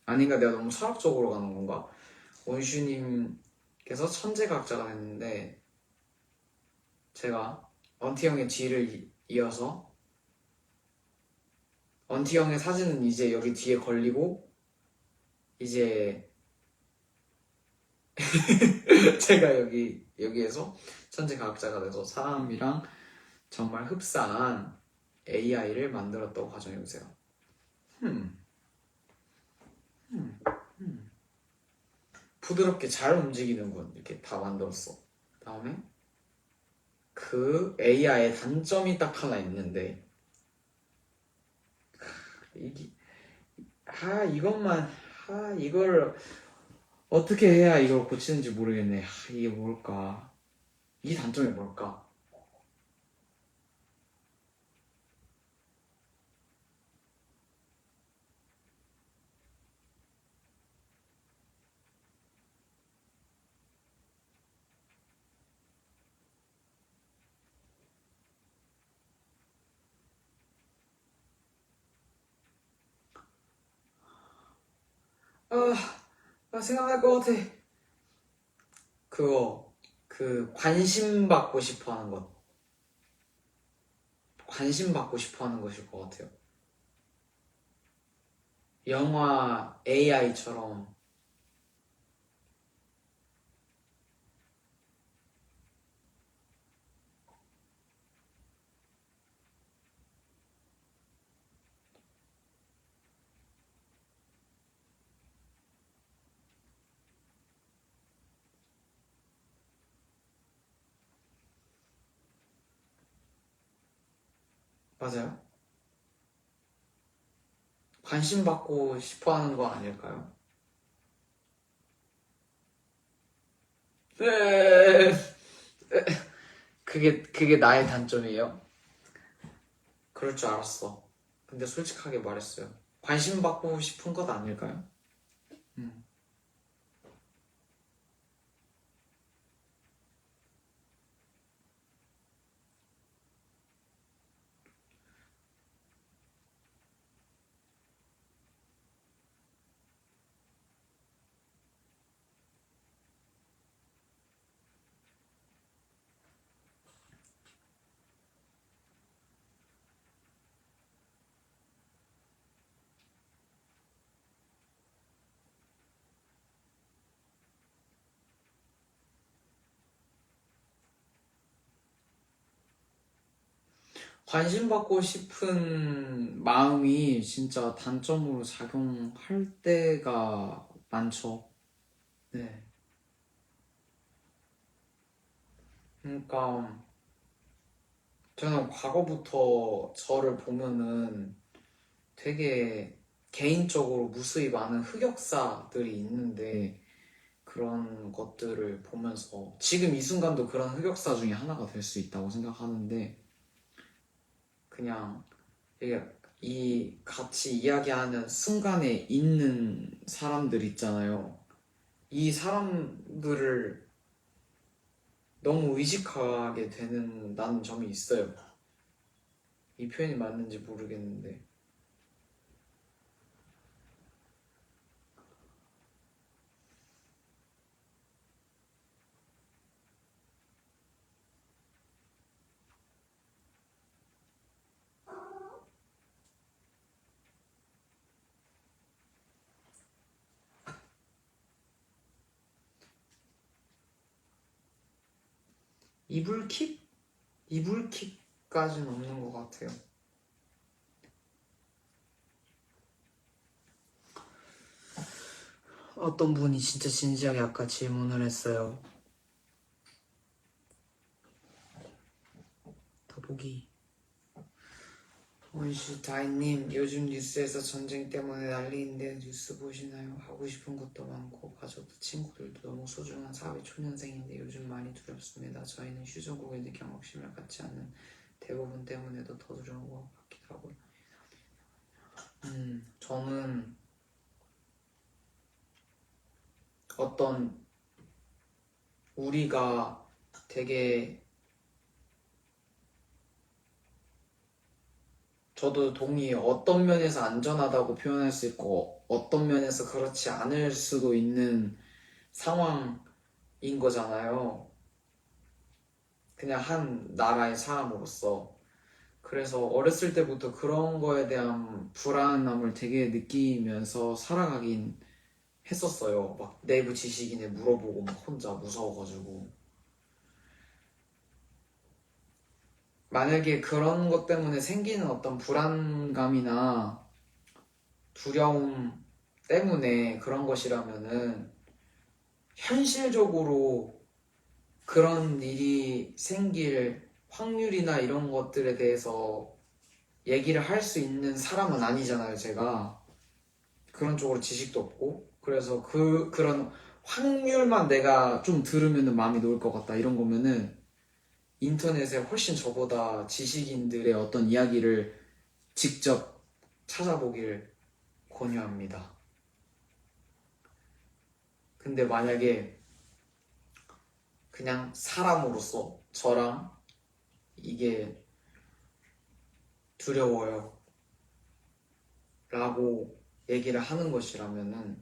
아닌가? 내가 너무 철학적으로 가는 건가? 원슈님께서 천재과학자가 됐는데 제가 언티 형의 뒤를 이어서 언티 형의 사진은 이제 여기 뒤에 걸리고 이제 제가 여기에서 천재과학자가 돼서 사람이랑 정말 흡사한 AI를 만들었다고 가정해보세요. 부드럽게 잘 움직이는 군 이렇게 다 만들었어. 다음에 그 AI의 단점이 딱 하나 있는데 이게 이걸 어떻게 해야 이걸 고치는지 모르겠네. 이게 뭘까? 이 단점이 뭘까? 아, 생각날 것 같아. 관심 받고 싶어 하는 것. 관심 받고 싶어 하는 것일 것 같아요. 영화 AI처럼 맞아요? 관심 받고 싶어 하는 거 아닐까요? 네. 그게 나의 단점이에요. 그럴 줄 알았어. 근데 솔직하게 말했어요. 관심 받고 싶은 것 아닐까요? 음. 관심 받고 싶은 마음이 진짜 단점으로 작용할 때가 많죠. 네. 그러니까 저는 과거부터 저를 보면은 되게 개인적으로 무수히 많은 흑역사들이 있는데 그런 것들을 보면서 지금 이 순간도 그런 흑역사 중에 하나가 될 수 있다고 생각하는데 그냥 이게 이 같이 이야기하는 순간에 있는 사람들 있잖아요. 이 사람들을 너무 의식하게 되는 나는 점이 있어요. 이 표현이 맞는지 모르겠는데 이불킥? 이불킥까지는 없는 것 같아요. 어떤 분이 진짜 진지하게 아까 질문을 했어요. 더보기 원슈타인님 요즘 뉴스에서 전쟁 때문에 난리인데 뉴스 보시나요? 하고 싶은 것도 많고 가족도 친구들도 너무 소중한 사회 초년생인데 요즘 많이 두렵습니다. 저희는 휴전국인데 경각심을 갖지 않는 대부분 때문에도 더 두려운 것 같기도 하고요. 저는 어떤 우리가 되게 저도 동의해요. 어떤 면에서 안전하다고 표현할 수 있고 어떤 면에서 그렇지 않을 수도 있는 상황인 거잖아요. 그냥 한 나라의 사람으로서. 그래서 어렸을 때부터 그런 거에 대한 불안함을 되게 느끼면서 살아가긴 했었어요. 막 내부 지식인에 물어보고 막 혼자 무서워가지고. 만약에 그런 것 때문에 생기는 어떤 불안감이나 두려움 때문에 그런 것이라면은 현실적으로 그런 일이 생길 확률이나 이런 것들에 대해서 얘기를 할 수 있는 사람은 아니잖아요, 제가. 그런 쪽으로 지식도 없고. 그래서 그런 확률만 내가 좀 들으면 마음이 놓을 것 같다, 이런 거면은 인터넷에 훨씬 저보다 지식인들의 어떤 이야기를 직접 찾아보길 권유합니다. 근데 만약에 그냥 사람으로서 저랑 이게 두려워요 라고 얘기를 하는 것이라면은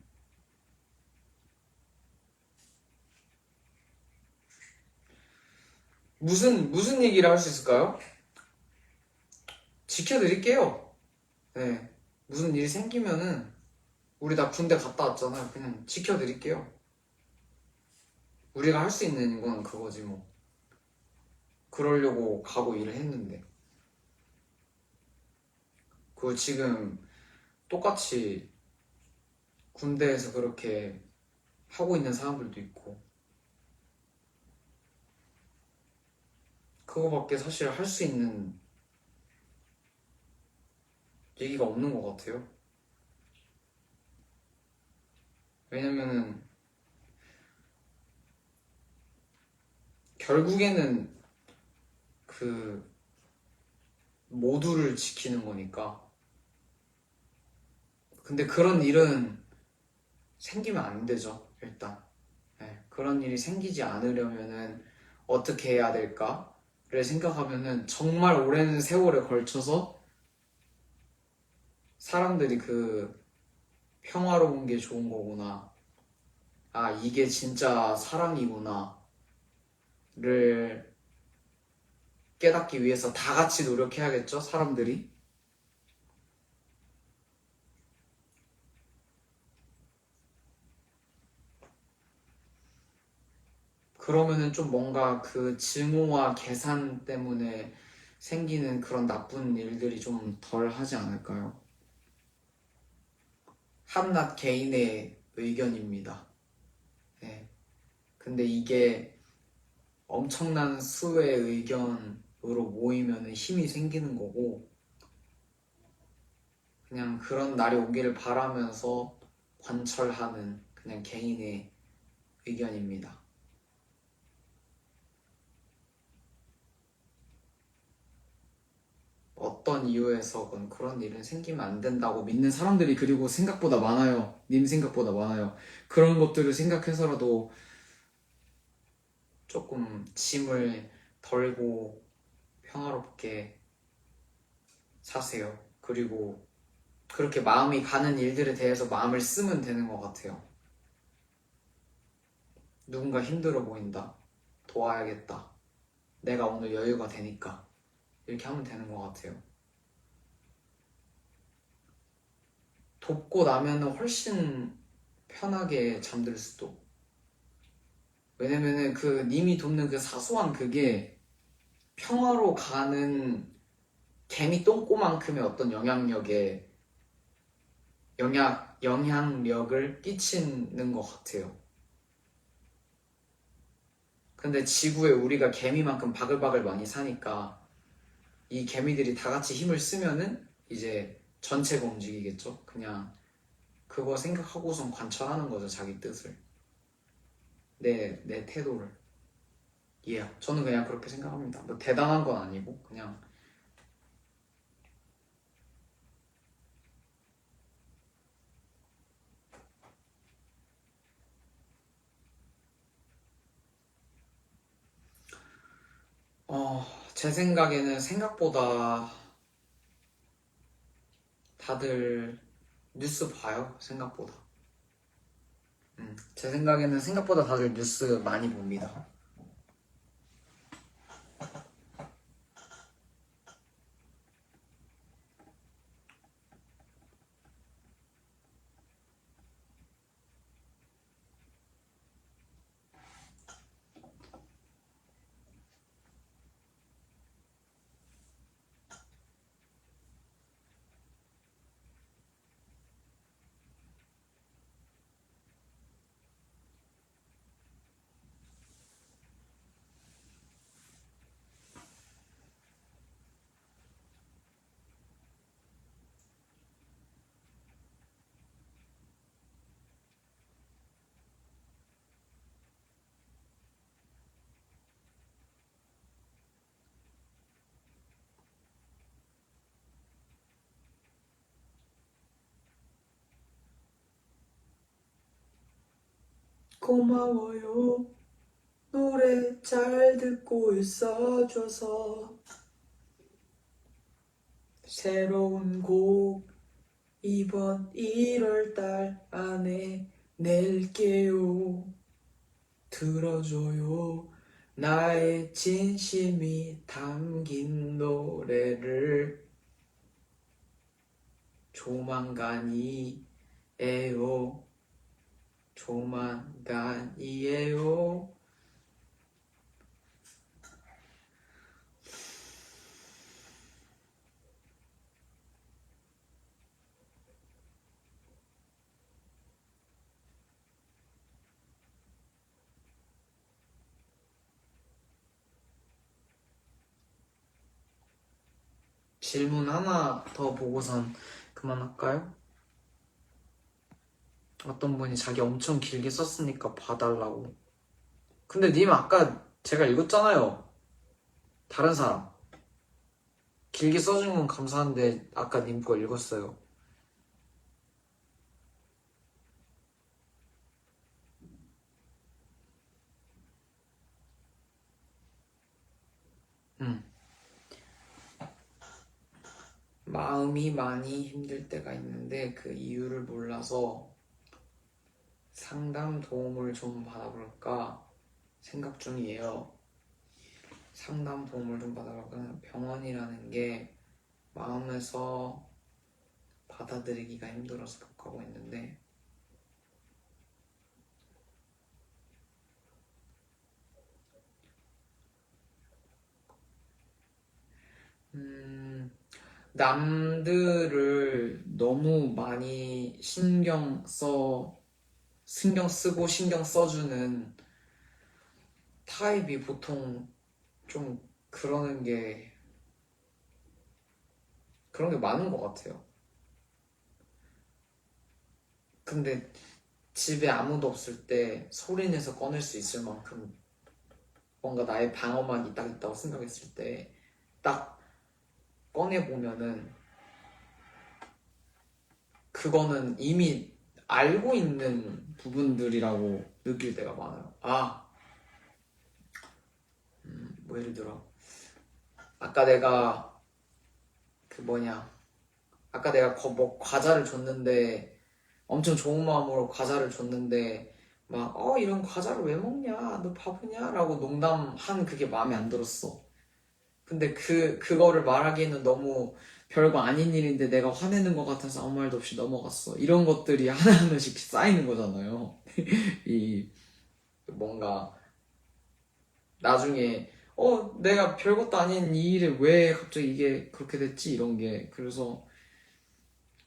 무슨 얘기를 할 수 있을까요? 지켜드릴게요. 네. 무슨 일이 생기면은 우리 다 군대 갔다 왔잖아요. 그냥 지켜드릴게요. 우리가 할 수 있는 건 그거지 뭐. 그러려고 가고 일을 했는데 그거 지금 똑같이 군대에서 그렇게 하고 있는 사람들도 있고 그거밖에 사실 할 수 있는 얘기가 없는 것 같아요. 왜냐면은 결국에는 그 모두를 지키는 거니까. 근데 그런 일은 생기면 안 되죠, 일단. 네, 그런 일이 생기지 않으려면은 어떻게 해야 될까를 생각하면은 정말 오랜 세월에 걸쳐서 사람들이 그 평화로운 게 좋은 거구나. 아, 이게 진짜 사랑이구나. 를 깨닫기 위해서 다 같이 노력해야겠죠, 사람들이? 그러면은 좀 뭔가 그 증오와 계산 때문에 생기는 그런 나쁜 일들이 좀 덜 하지 않을까요? 한낱 개인의 의견입니다. 네. 근데 이게 엄청난 수의 의견으로 모이면 힘이 생기는 거고, 그냥 그런 날이 오기를 바라면서 관철하는 그냥 개인의 의견입니다. 어떤 이유에서건 그런 일은 생기면 안 된다고 믿는 사람들이 그리고 생각보다 많아요. 님 생각보다 많아요. 그런 것들을 생각해서라도 조금 짐을 덜고 평화롭게 사세요. 그리고 그렇게 마음이 가는 일들에 대해서 마음을 쓰면 되는 것 같아요. 누군가 힘들어 보인다. 도와야겠다. 내가 오늘 여유가 되니까. 이렇게 하면 되는 것 같아요. 돕고 나면 훨씬 편하게 잠들 수도. 왜냐면은 그 님이 돕는 그 사소한 그게 평화로 가는 개미 똥꼬만큼의 어떤 영향력을 끼치는 것 같아요. 근데 지구에 우리가 개미만큼 바글바글 많이 사니까 이 개미들이 다 같이 힘을 쓰면은 이제 전체가 움직이겠죠. 그냥 그거 생각하고선 관찰하는 거죠. 자기 뜻을. 내 태도를. 예. 저는 그냥 그렇게 생각합니다. 뭐 대단한 건 아니고 그냥 제 생각에는 생각보다 다들 뉴스 봐요. 생각보다. 제 생각에는 생각보다 다들 뉴스 많이 봅니다. 고마워요. 노래 잘 듣고 있어줘서 새로운 곡 이번 1월달 안에 낼게요. 들어줘요. 나의 진심이 담긴 노래를 조만간이에요. 조만간이에요. 질문 하나 더 보고선 그만할까요? 어떤 분이 자기 엄청 길게 썼으니까 봐달라고. 근데 님 아까 제가 읽었잖아요. 다른 사람. 길게 써준 건 감사한데 아까 님 거 읽었어요. 마음이 많이 힘들 때가 있는데 그 이유를 몰라서 상담 도움을 좀 받아볼까 생각 중이에요. 상담 도움을 좀 받아볼까. 병원이라는 게 마음에서 받아들이기가 힘들어서 못 가고 있는데 남들을 너무 많이 신경 쓰고 신경 써주는 타입이 보통 좀 그런 게 많은 것 같아요. 근데 집에 아무도 없을 때 소리내서 꺼낼 수 있을 만큼 뭔가 나의 방어막이 딱 있다고 생각했을 때 딱 꺼내보면은 그거는 이미 알고 있는 부분들이라고 느낄 때가 많아요. 뭐 예를 들어 아까 내가 그 뭐냐 아까 내가 뭐 과자를 줬는데 엄청 좋은 마음으로 과자를 줬는데 막 이런 과자를 왜 먹냐 너 바보냐 라고 농담한 그게 마음에 안 들었어. 근데 그거를 말하기에는 너무 별거 아닌 일인데 내가 화내는 것 같아서 아무 말도 없이 넘어갔어. 이런 것들이 하나하나씩 쌓이는 거잖아요. 이 뭔가 나중에 내가 별것도 아닌 이 일에 왜 갑자기 이게 그렇게 됐지 이런 게. 그래서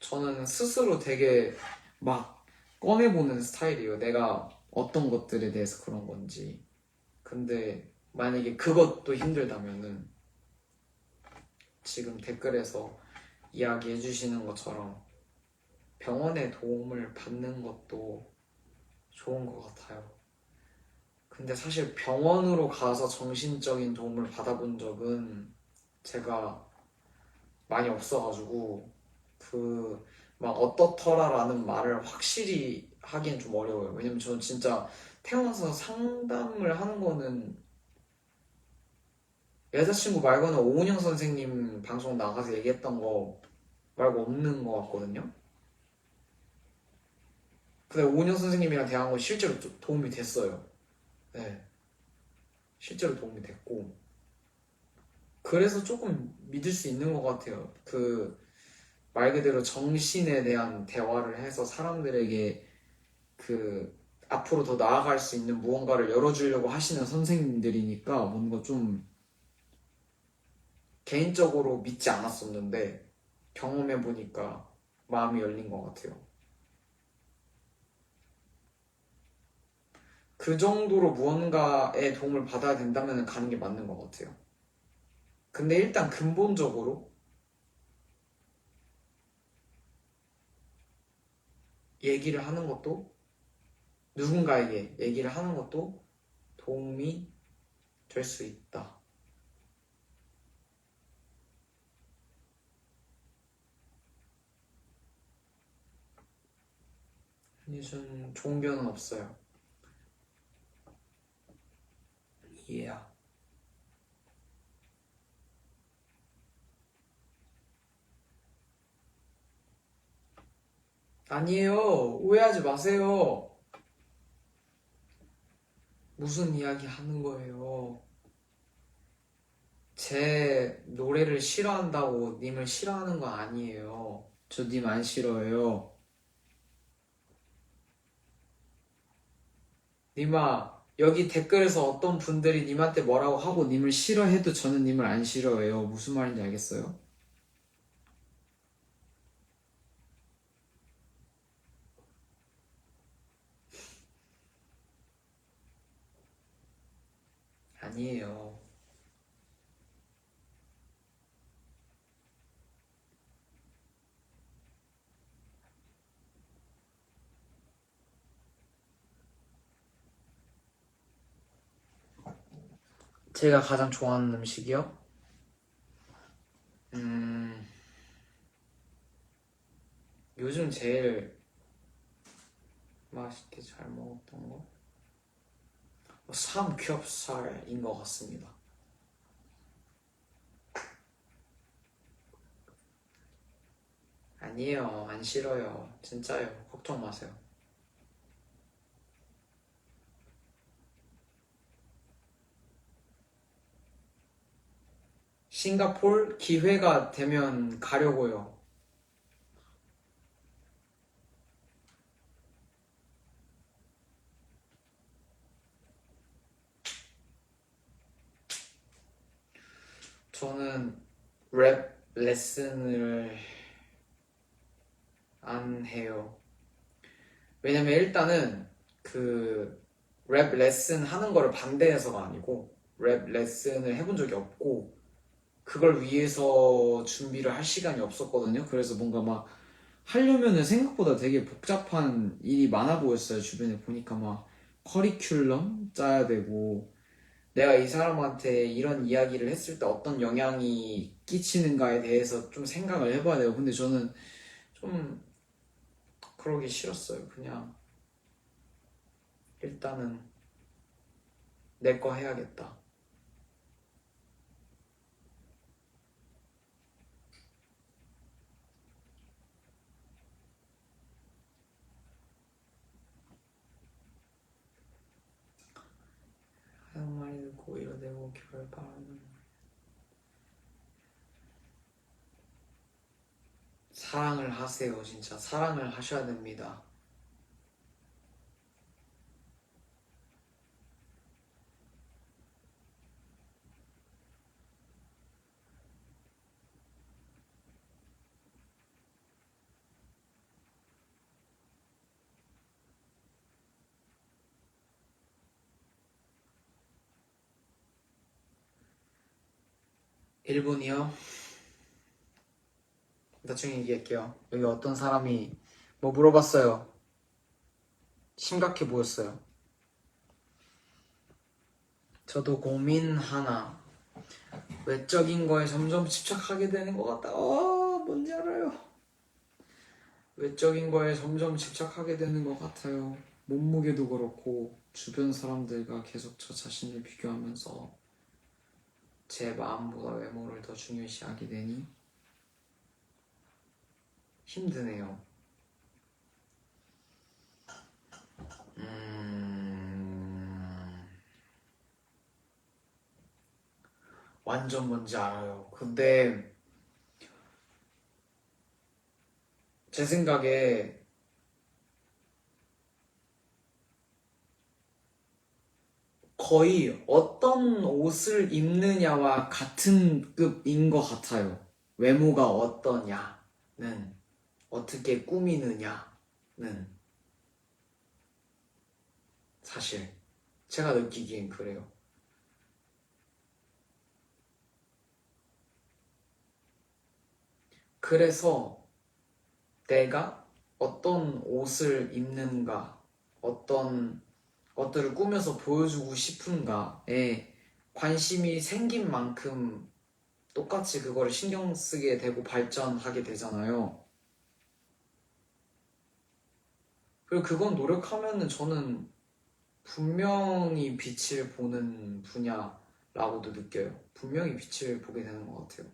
저는 스스로 되게 막 꺼내보는 스타일이에요. 내가 어떤 것들에 대해서 그런 건지. 근데 만약에 그것도 힘들다면은 지금 댓글에서 이야기해 주시는 것처럼 병원의 도움을 받는 것도 좋은 것 같아요. 근데 사실 병원으로 가서 정신적인 도움을 받아본 적은 제가 많이 없어가지고 막 어떻더라라는 말을 확실히 하기엔 좀 어려워요. 왜냐면 저는 진짜 태어나서 상담을 하는 거는 여자친구 말고는 오은영 선생님 방송 나가서 얘기했던 거 말고 없는 것 같거든요. 근데 오은영 선생님이랑 대화한 건 실제로 좀 도움이 됐어요. 네, 실제로 도움이 됐고 그래서 조금 믿을 수 있는 것 같아요. 말 그대로 정신에 대한 대화를 해서 사람들에게 앞으로 더 나아갈 수 있는 무언가를 열어주려고 하시는 선생님들이니까 뭔가 좀 개인적으로 믿지 않았었는데 경험해보니까 마음이 열린 것 같아요. 그 정도로 무언가의 도움을 받아야 된다면 가는 게 맞는 것 같아요. 근데 일단 근본적으로 얘기를 하는 것도 누군가에게 얘기를 하는 것도 도움이 될 수 있다. 한예준 좋은 변은 없어요. 이해야. 아니에요. 오해하지 마세요. 무슨 이야기 하는 거예요? 제 노래를 싫어한다고 님을 싫어하는 거 아니에요. 저 님 안 싫어해요. 님아, 여기 댓글에서 어떤 분들이 님한테 뭐라고 하고 님을 싫어해도 저는 님을 안 싫어해요. 무슨 말인지 알겠어요? 아니에요. 제가 가장 좋아하는 음식이요? 요즘 제일 맛있게 잘 먹었던 거? 삼겹살인 것 같습니다. 아니에요, 안 싫어요. 진짜요. 걱정 마세요. 싱가폴 기회가 되면 가려고요. 저는 랩 레슨을 안 해요. 왜냐면 일단은 그 랩 레슨 하는 거를 반대해서가 아니고 랩 레슨을 해본 적이 없고 그걸 위해서 준비를 할 시간이 없었거든요. 그래서 뭔가 막 하려면은 생각보다 되게 복잡한 일이 많아 보였어요. 주변에 보니까 막 커리큘럼 짜야 되고 내가 이 사람한테 이런 이야기를 했을 때 어떤 영향이 끼치는가에 대해서 좀 생각을 해봐야 돼요. 근데 저는 좀 그러기 싫었어요. 그냥 일단은 내 거 해야겠다. 한 마리 듣고 이러대고 결바하는 사랑을 하세요. 진짜 사랑을 하셔야 됩니다. 일본이요? 나중에 얘기할게요. 여기 어떤 사람이 뭐 물어봤어요. 심각해 보였어요. 저도 고민 하나. 외적인 거에 점점 집착하게 되는 것 같다. 뭔지 알아요. 외적인 거에 점점 집착하게 되는 것 같아요. 몸무게도 그렇고 주변 사람들과 계속 저 자신을 비교하면서 제 마음보다 외모를 더 중요시하게 되니 힘드네요. 완전 뭔지 알아요. 근데 제 생각에 거의 어떤 옷을 입느냐와 같은 급인 것 같아요. 외모가 어떠냐는 어떻게 꾸미느냐는 사실 제가 느끼기엔 그래요. 그래서 내가 어떤 옷을 입는가, 어떤 것들을 꾸며서 보여주고 싶은가에 관심이 생긴 만큼 똑같이 그거를 신경 쓰게 되고 발전하게 되잖아요. 그리고 그건 노력하면은 저는 분명히 빛을 보는 분야라고도 느껴요. 분명히 빛을 보게 되는 것 같아요.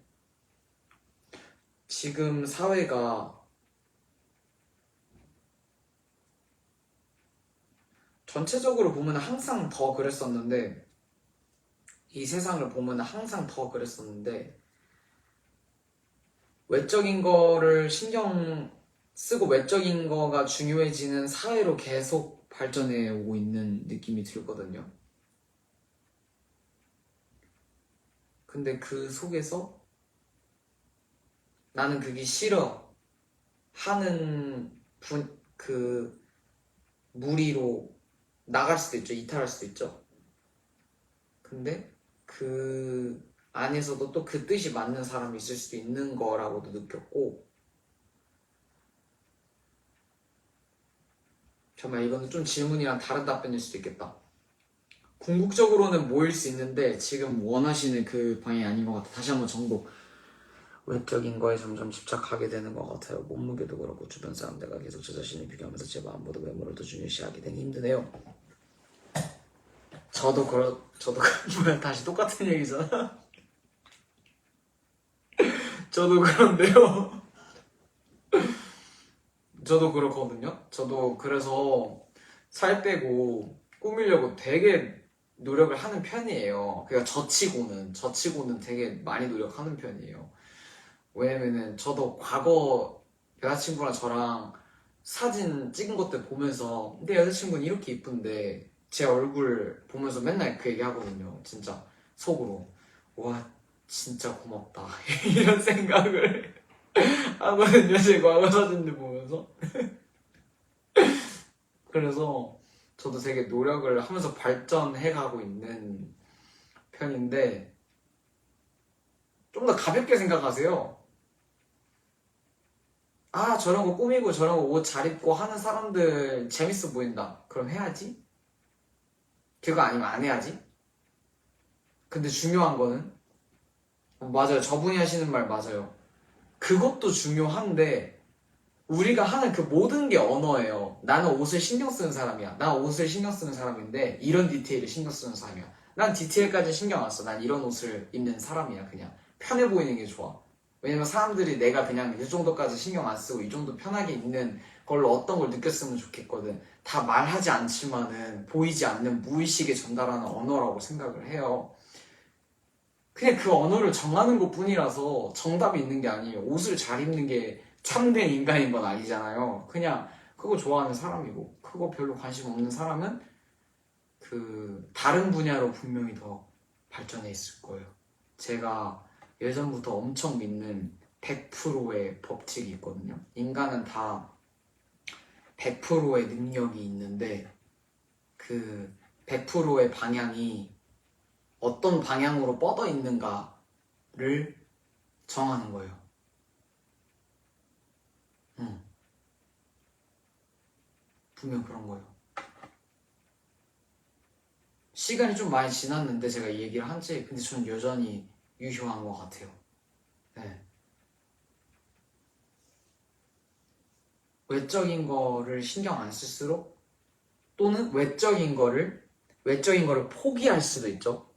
지금 사회가 전체적으로 보면 항상 더 그랬었는데 이 세상을 보면 항상 더 그랬었는데 외적인 거를 신경 쓰고 외적인 거가 중요해지는 사회로 계속 발전해 오고 있는 느낌이 들거든요. 근데 그 속에서 나는 그게 싫어 하는 그 무리로 나갈 수도 있죠. 이탈할 수도 있죠. 근데 그 안에서도 또 그 뜻이 맞는 사람이 있을 수도 있는 거라고도 느꼈고 정말 이거는 좀 질문이랑 다른 답변일 수도 있겠다. 궁극적으로는 모일 수 있는데 지금 원하시는 그 방향이 아닌 것 같아. 다시 한번 정독. 외적인 거에 점점 집착하게 되는 것 같아요. 몸무게도 그렇고 주변 사람들과 계속 저 자신을 비교하면서 제 마음보다 외모를 더 중요시하게 되니 힘드네요. 저도 뭐야, 다시 똑같은 얘기잖아. 저도 그런데요. 저도 그렇거든요. 저도 그래서 살 빼고 꾸미려고 되게 노력을 하는 편이에요. 그러니까 저치고는 되게 많이 노력하는 편이에요. 왜냐면은 저도 과거 여자친구랑 저랑 사진 찍은 것들 보면서 내 여자친구는 이렇게 이쁜데 제 얼굴 보면서 맨날 그 얘기 하거든요. 진짜 속으로 와 진짜 고맙다 이런 생각을 하거든요. 제 과거 사진들 보면서. 그래서 저도 되게 노력을 하면서 발전해 가고 있는 편인데 좀 더 가볍게 생각하세요. 아, 저런 거 꾸미고 저런 거 옷 잘 입고 하는 사람들 재밌어 보인다. 그럼 해야지? 그거 아니면 안 해야지? 근데 중요한 거는 맞아요. 저분이 하시는 말 맞아요. 그것도 중요한데 우리가 하는 그 모든 게 언어예요. 나는 옷을 신경 쓰는 사람이야. 난 옷을 신경 쓰는 사람인데 이런 디테일을 신경 쓰는 사람이야. 난 디테일까지 신경 안 써. 난 이런 옷을 입는 사람이야. 그냥 편해 보이는 게 좋아. 왜냐면 사람들이 내가 그냥 이 정도까지 신경 안 쓰고 이 정도 편하게 입는 걸로 어떤 걸 느꼈으면 좋겠거든. 다 말하지 않지만은 보이지 않는 무의식에 전달하는 언어라고 생각을 해요. 그냥 그 언어를 정하는 것 뿐이라서 정답이 있는 게 아니에요. 옷을 잘 입는 게 참된 인간인 건 아니잖아요. 그냥 그거 좋아하는 사람이고, 그거 별로 관심 없는 사람은 그 다른 분야로 분명히 더 발전해 있을 거예요. 제가 예전부터 엄청 믿는 100%의 법칙이 있거든요. 인간은 다 100%의 능력이 있는데 그 100%의 방향이 어떤 방향으로 뻗어 있는가를 정하는 거예요. 분명 그런 거예요. 시간이 좀 많이 지났는데 제가 이 얘기를 한지 근데 저는 여전히 유효한 것 같아요. 네. 외적인 거를 신경 안 쓸수록 또는 외적인 거를 포기할 수도 있죠.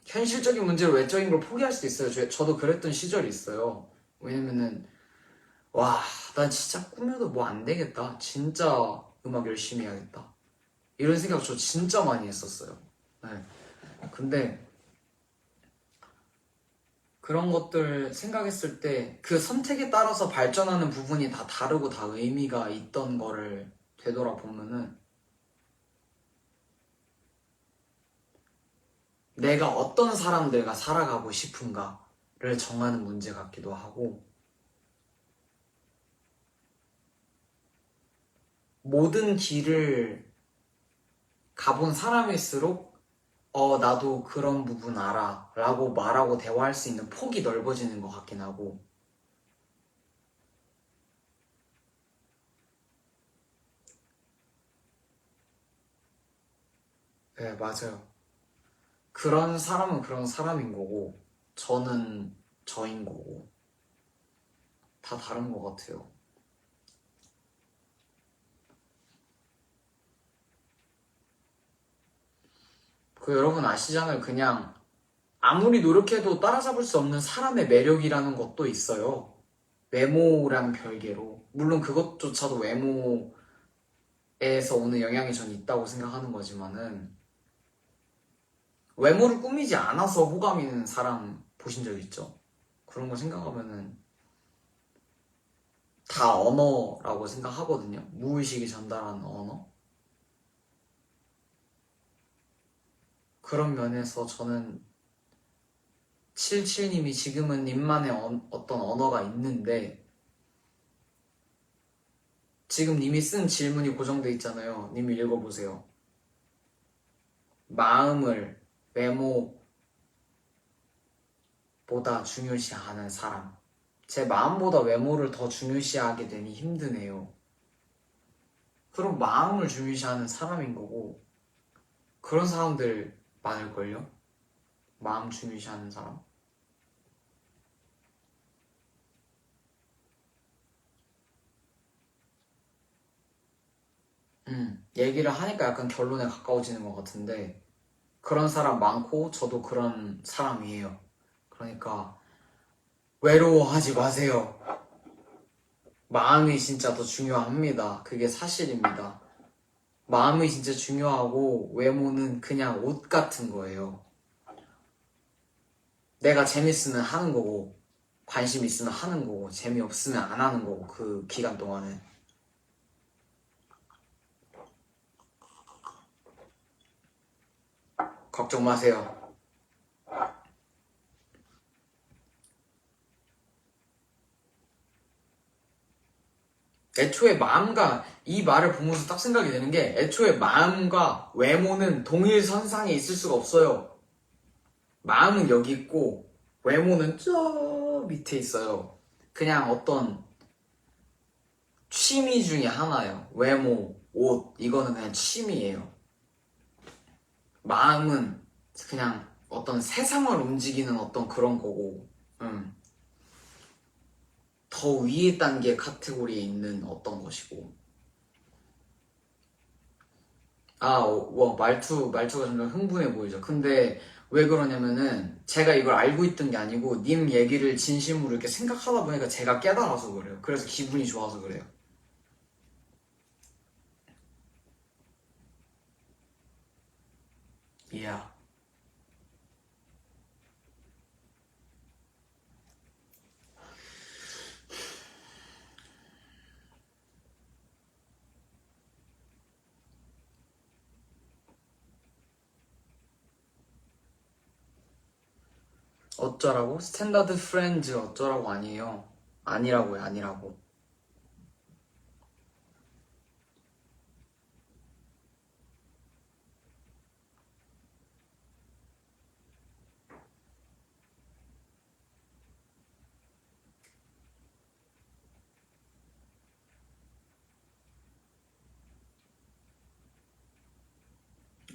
현실적인 문제로 외적인 걸 포기할 수도 있어요. 저도 그랬던 시절이 있어요. 왜냐면은 와, 난 진짜 꾸며도 뭐 안 되겠다. 진짜 음악 열심히 해야겠다. 이런 생각 저 진짜 많이 했었어요. 네. 근데 그런 것들 생각했을 때 그 선택에 따라서 발전하는 부분이 다 다르고 다 의미가 있던 거를 되돌아보면은 내가 어떤 사람들과 살아가고 싶은가를 정하는 문제 같기도 하고 모든 길을 가본 사람일수록 나도 그런 부분 알아 라고 말하고 대화할 수 있는 폭이 넓어지는 것 같긴 하고 네, 맞아요. 그런 사람은 그런 사람인 거고 저는 저인 거고 다 다른 것 같아요. 그 여러분 아시잖아요. 그냥 아무리 노력해도 따라잡을 수 없는 사람의 매력이라는 것도 있어요. 외모랑 별개로. 물론 그것조차도 외모에서 오는 영향이 전 있다고 생각하는 거지만은 외모를 꾸미지 않아서 호감 있는 사람 보신 적 있죠? 그런 거 생각하면은 다 언어라고 생각하거든요. 무의식이 전달하는 언어. 그런 면에서 저는 77님이 지금은 님만의 어떤 언어가 있는데 지금 님이 쓴 질문이 고정돼 있잖아요. 님이 읽어보세요. 마음을 외모보다 중요시하는 사람. 제 마음보다 외모를 더 중요시하게 되니 힘드네요. 그럼 마음을 중요시하는 사람인 거고 그런 사람들 많을걸요? 마음 중요시하는 사람? 얘기를 하니까 약간 결론에 가까워지는 것 같은데 그런 사람 많고 저도 그런 사람이에요. 그러니까 외로워하지 마세요. 마음이 진짜 더 중요합니다. 그게 사실입니다. 마음이 진짜 중요하고 외모는 그냥 옷 같은 거예요. 내가 재밌으면 하는 거고 관심 있으면 하는 거고 재미없으면 안 하는 거고 그 기간 동안은 걱정 마세요. 애초에 마음과 이 말을 보면서 딱 생각이 드는 게 애초에 마음과 외모는 동일선상에 있을 수가 없어요. 마음은 여기 있고 외모는 저 밑에 있어요. 그냥 어떤 취미 중에 하나예요. 외모, 옷 이거는 그냥 취미예요. 마음은 그냥 어떤 세상을 움직이는 어떤 그런 거고 더 위에 단계 카테고리에 있는 어떤 것이고 말투가 점점 흥분해 보이죠. 근데 왜 그러냐면은 제가 이걸 알고 있던 게 아니고 님 얘기를 진심으로 이렇게 생각하다 보니까 제가 깨달아서 그래요. 그래서 기분이 좋아서 그래요. 이야. 어쩌라고? 스탠다드 프렌즈 어쩌라고 아니에요. 아니라고요, 아니라고.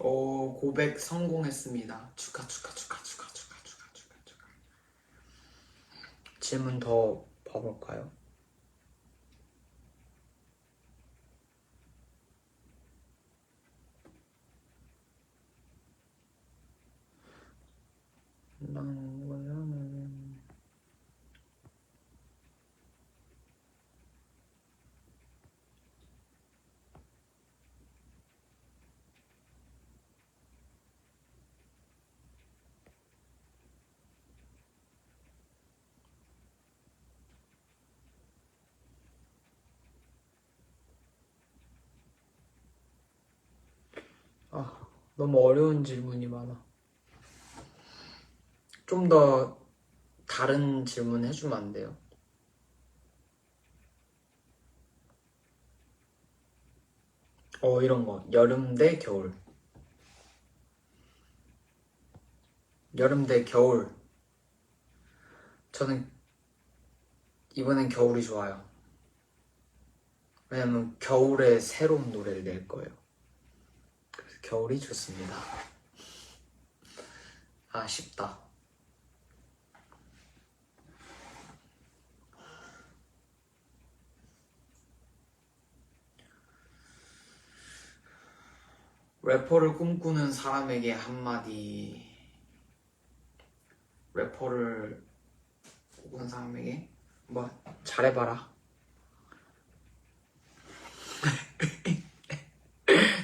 오, 고백 성공했습니다. 축하. 질문 더 봐볼까요? 너무 어려운 질문이 많아. 좀 더 다른 질문 해주면 안 돼요? 이런 거. 여름 대 겨울. 여름 대 겨울. 저는 이번엔 겨울이 좋아요. 왜냐면 겨울에 새로운 노래를 낼 거예요. 그래서 겨울이 좋습니다. 아쉽다. 래퍼를 꿈꾸는 사람에게 한마디. 래퍼를 꿈꾸는 사람에게 뭐 잘해봐라.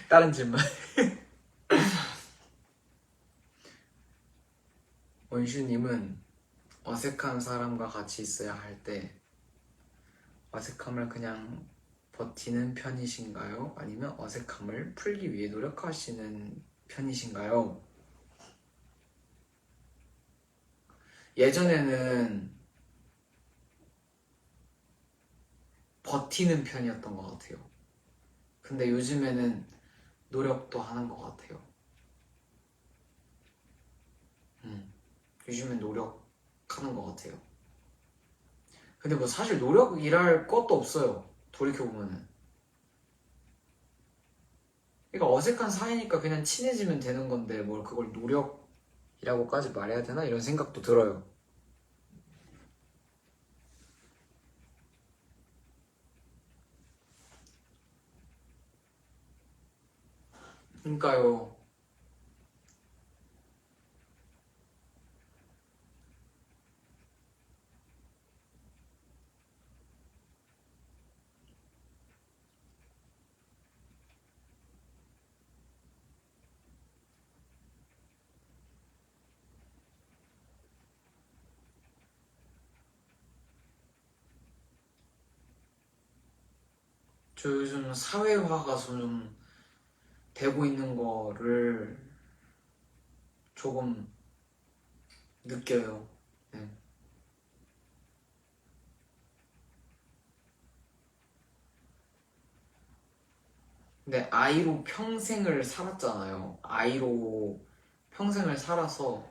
다른 질문. 원슈님은 어색한 사람과 같이 있어야 할 때 어색함을 그냥 버티는 편이신가요? 아니면 어색함을 풀기 위해 노력하시는 편이신가요? 예전에는 버티는 편이었던 것 같아요. 근데 요즘에는 노력도 하는 것 같아요. 요즘엔 노력하는 것 같아요. 근데 뭐 사실 노력이랄 것도 없어요. 돌이켜보면은. 그러니까 어색한 사이니까 그냥 친해지면 되는 건데 뭘 그걸 노력이라고까지 말해야 되나 이런 생각도 들어요. 그러니까요. 저 요즘 사회화가 좀 되고 있는 거를 조금 느껴요. 네. 근데 아이로 평생을 살았잖아요. 아이로 평생을 살아서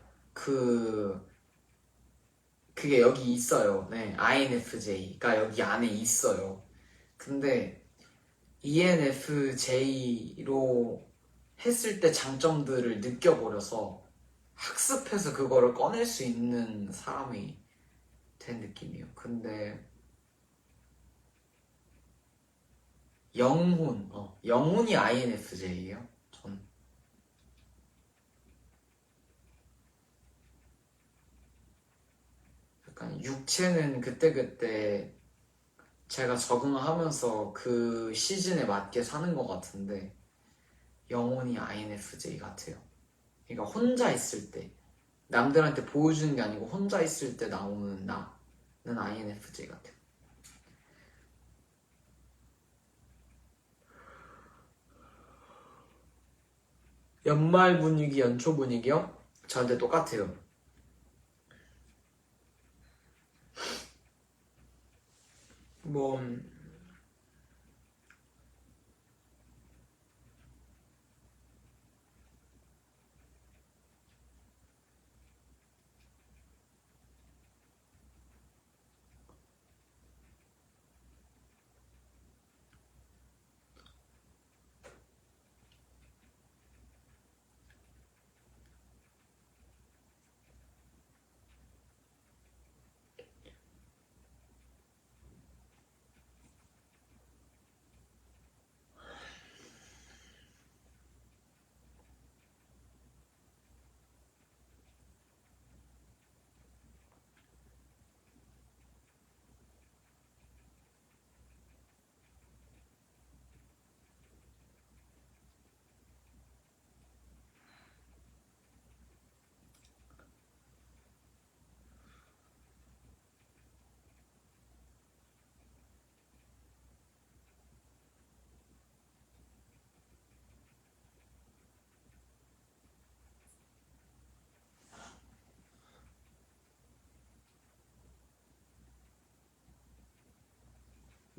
그게 여기 있어요. 네, INFJ가 여기 안에 있어요. 근데 ENFJ로 했을 때 장점들을 느껴버려서 학습해서 그거를 꺼낼 수 있는 사람이 된 느낌이에요. 근데 영혼이 INFJ예요. 전 약간 육체는 그때그때 제가 적응하면서 그 시즌에 맞게 사는 것 같은데 영혼이 INFJ 같아요. 그러니까 혼자 있을 때 남들한테 보여주는 게 아니고 혼자 있을 때 나오는 나는 INFJ 같아요. 연말 분위기, 연초 분위기요? 저한테 똑같아요. 뭐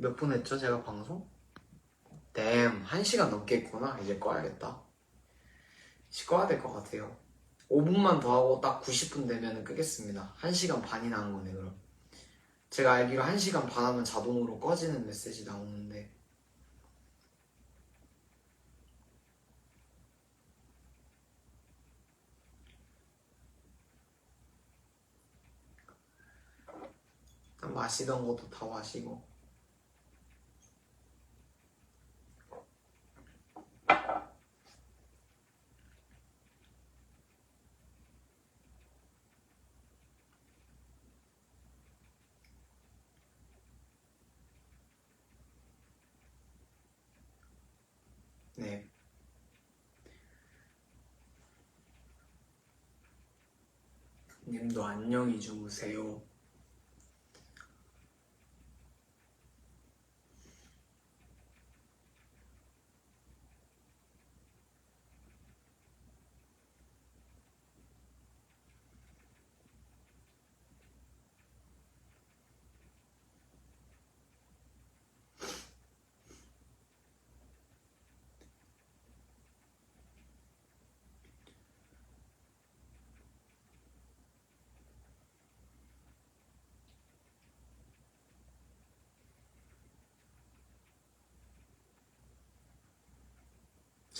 몇 분 했죠 제가 방송? 댐 1시간 넘게 했구나. 이제 꺼야겠다. 이제 꺼야 될 것 같아요. 5분만 더 하고 딱 90분 되면 끄겠습니다. 1시간 반이나 한 거네 그럼. 제가 알기로 1시간 반 하면 자동으로 꺼지는 메시지 나오는데 일단 마시던 것도 다 마시고. 네. 님도 안녕히 주무세요.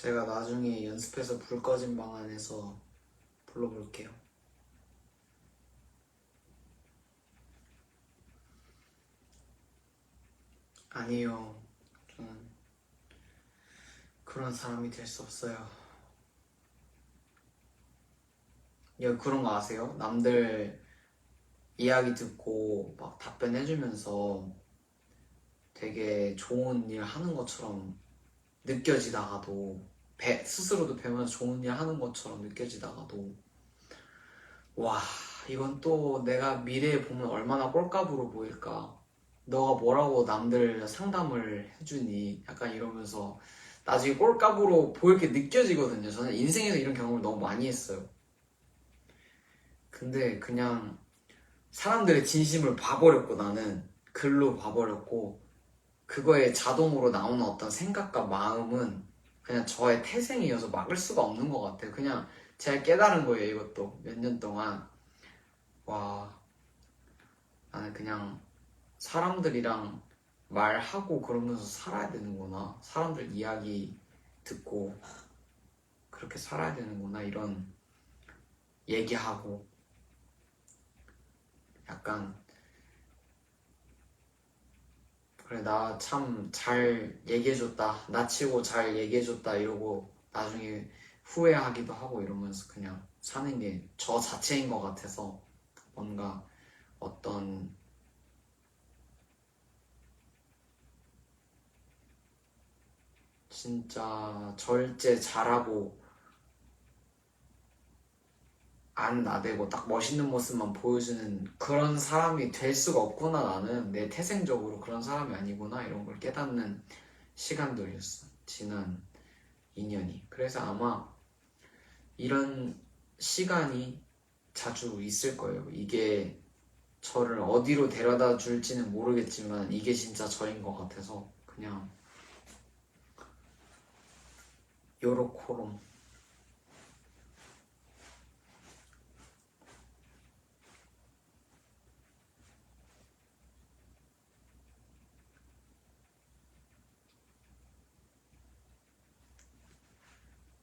제가 나중에 연습해서 불 꺼진 방 안에서 불러볼게요. 아니요, 저는 그런 사람이 될 수 없어요. 야, 그런 거 아세요? 남들 이야기 듣고 막 답변해주면서 되게 좋은 일 하는 것처럼 느껴지다가도 스스로도 배우면서 좋은 일 하는 것처럼 느껴지다가도 와, 이건 또 내가 미래에 보면 얼마나 꼴값으로 보일까. 너가 뭐라고 남들 상담을 해주니 약간 이러면서 나중에 꼴값으로 보일 게 느껴지거든요. 저는 인생에서 이런 경험을 너무 많이 했어요. 근데 그냥 사람들의 진심을 봐버렸고, 나는 글로 봐버렸고, 그거에 자동으로 나오는 어떤 생각과 마음은 그냥 저의 태생이어서 막을 수가 없는 것 같아요. 그냥 제가 깨달은 거예요. 이것도 몇 년 동안. 와, 나는 그냥 사람들이랑 말하고 그러면서 살아야 되는구나. 사람들 이야기 듣고 그렇게 살아야 되는구나. 이런 얘기하고 약간, 그래, 나 참 잘 얘기해줬다. 나 치고 잘 얘기해줬다. 이러고 나중에 후회하기도 하고 이러면서 그냥 사는 게 저 자체인 것 같아서 뭔가 어떤 진짜 절제 잘하고 안 나대고 딱 멋있는 모습만 보여주는 그런 사람이 될 수가 없구나. 나는 내 태생적으로 그런 사람이 아니구나. 이런 걸 깨닫는 시간들이었어. 지난 2년이. 그래서 아마 이런 시간이 자주 있을 거예요. 이게 저를 어디로 데려다 줄지는 모르겠지만 이게 진짜 저인 것 같아서 그냥 요렇코롬.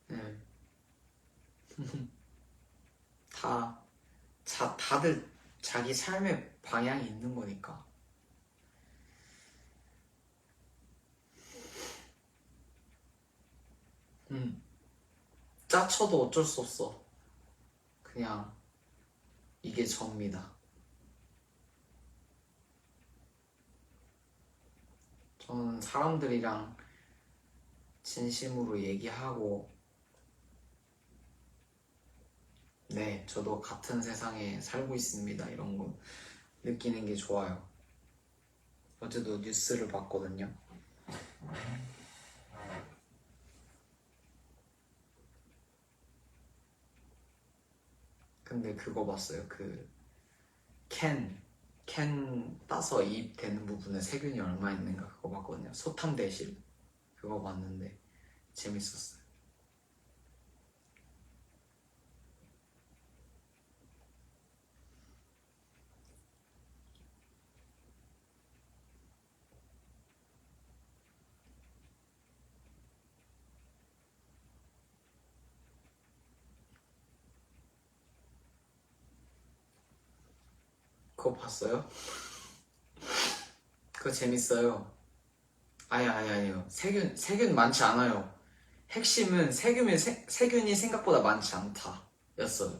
네. 다들 자기 삶의 방향이 있는 거니까. 짜쳐도 어쩔 수 없어. 그냥 이게 접니다. 저는 사람들이랑 진심으로 얘기하고, 네, 저도 같은 세상에 살고 있습니다. 이런 거 느끼는 게 좋아요. 어제도 뉴스를 봤거든요. 근데 그거 봤어요. 캔 따서 입 되는 부분에 세균이 얼마 있는가 그거 봤거든요. 소탐 대실 그거 봤는데 재밌었어요. 그거 봤어요? 그거 재밌어요. 아니요. 세균 많지 않아요. 핵심은 세균이 생각보다 많지 않다 였어요.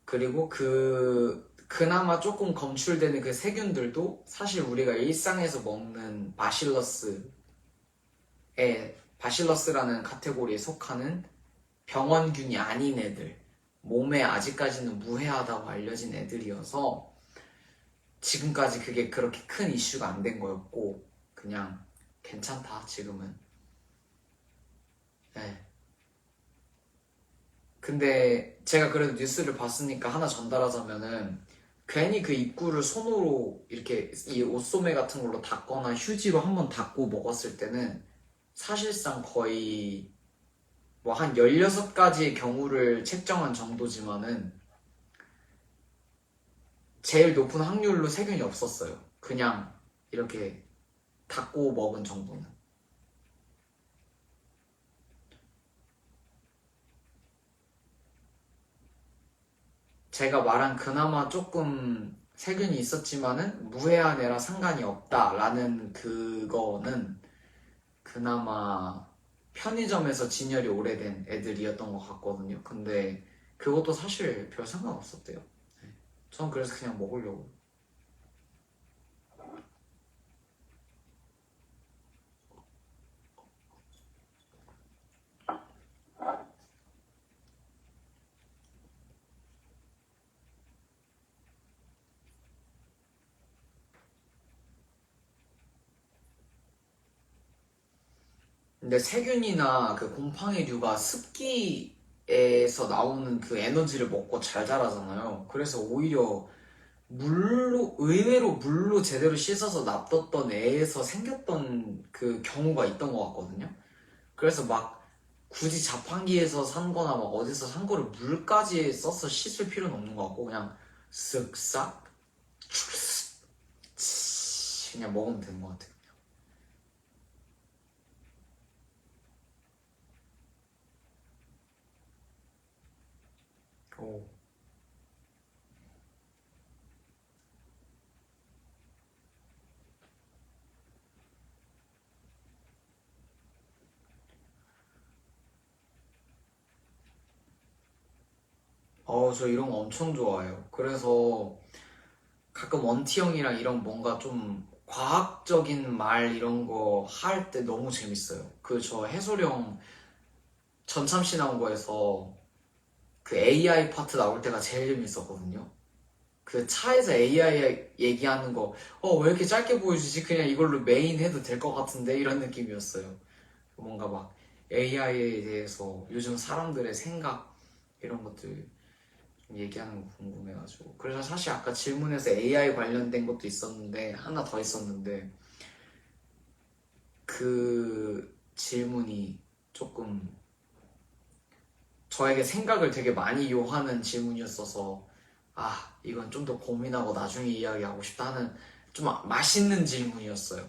그리고 그나마 조금 검출되는 그 세균들도 사실 우리가 일상에서 먹는 바실러스라는 카테고리에 속하는 병원균이 아닌 애들, 몸에 아직까지는 무해하다고 알려진 애들이어서 지금까지 그게 그렇게 큰 이슈가 안 된 거였고 그냥 괜찮다 지금은. 네. 근데 제가 그래도 뉴스를 봤으니까 하나 전달하자면은 괜히 그 입구를 손으로 이렇게 이 옷소매 같은 걸로 닦거나 휴지로 한번 닦고 먹었을 때는 사실상 거의 뭐 한 16가지의 경우를 책정한 정도지만은 제일 높은 확률로 세균이 없었어요. 그냥 이렇게 닦고 먹은 정도는. 제가 말한 그나마 조금 세균이 있었지만은 무해한 애라 상관이 없다라는 그거는 그나마 편의점에서 진열이 오래된 애들이었던 것 같거든요. 근데 그것도 사실 별 상관없었대요. 전 그래서 그냥 먹으려고. 근데 세균이나 그 곰팡이류가 습기에서 나오는 그 에너지를 먹고 잘 자라잖아요. 그래서 오히려 물로, 의외로 물로 제대로 씻어서 놔뒀던 애에서 생겼던 그 경우가 있던 것 같거든요. 그래서 막 굳이 자판기에서 산 거나 막 어디서 산 거를 물까지 써서 씻을 필요는 없는 것 같고 그냥 쓱싹 그냥 먹으면 되는 것 같아요. 오. 저 이런 거 엄청 좋아해요. 그래서 가끔 원티 형이랑 이런 뭔가 좀 과학적인 말 이런 거 할 때 너무 재밌어요. 그 저 해소령 전참시 나온 거에서 그 AI 파트 나올 때가 제일 재밌었거든요. 그 차에서 AI 얘기하는 거, 왜 이렇게 짧게 보여주지? 그냥 이걸로 메인 해도 될 것 같은데? 이런 느낌이었어요. 뭔가 막 AI에 대해서 요즘 사람들의 생각, 이런 것들 좀 얘기하는 거 궁금해가지고. 그래서 사실 아까 질문에서 AI 관련된 것도 있었는데, 하나 더 있었는데, 그 질문이 조금 저에게 생각을 되게 많이 요하는 질문이었어서 이건 좀 더 고민하고 나중에 이야기하고 싶다 하는 좀 맛있는 질문이었어요.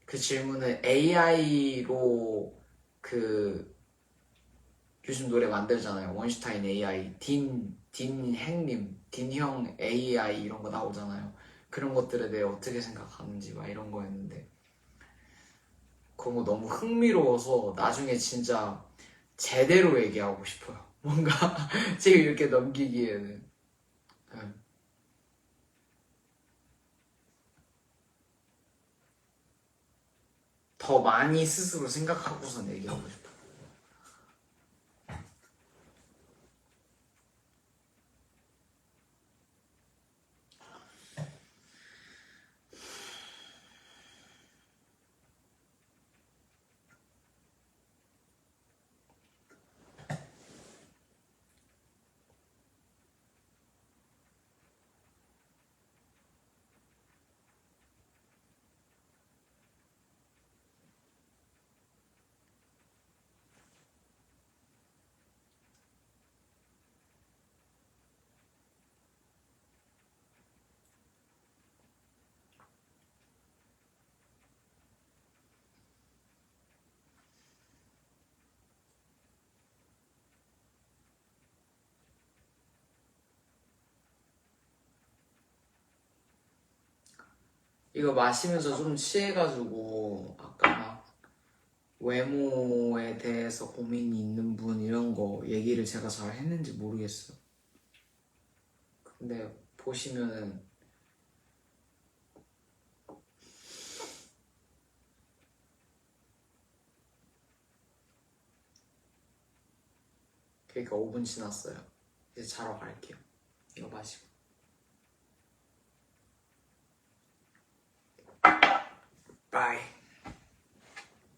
그 질문은 AI로 그 요즘 노래 만들잖아요. 원슈타인 AI, 딘 행님, 딘 형 AI 이런 거 나오잖아요. 그런 것들에 대해 어떻게 생각하는지 막 이런 거였는데 그런 거 너무 흥미로워서 나중에 진짜 제대로 얘기하고 싶어요. 뭔가 지금 이렇게 넘기기에는 네. 더 많이 스스로 생각하고선 얘기하고 싶어요. 이거 마시면서 좀 취해가지고 아까 막 외모에 대해서 고민이 있는 분 이런 거 얘기를 제가 잘 했는지 모르겠어요. 근데 보시면은 그러니까 5분 지났어요. 이제 자러 갈게요. 이거 마시고. 바이.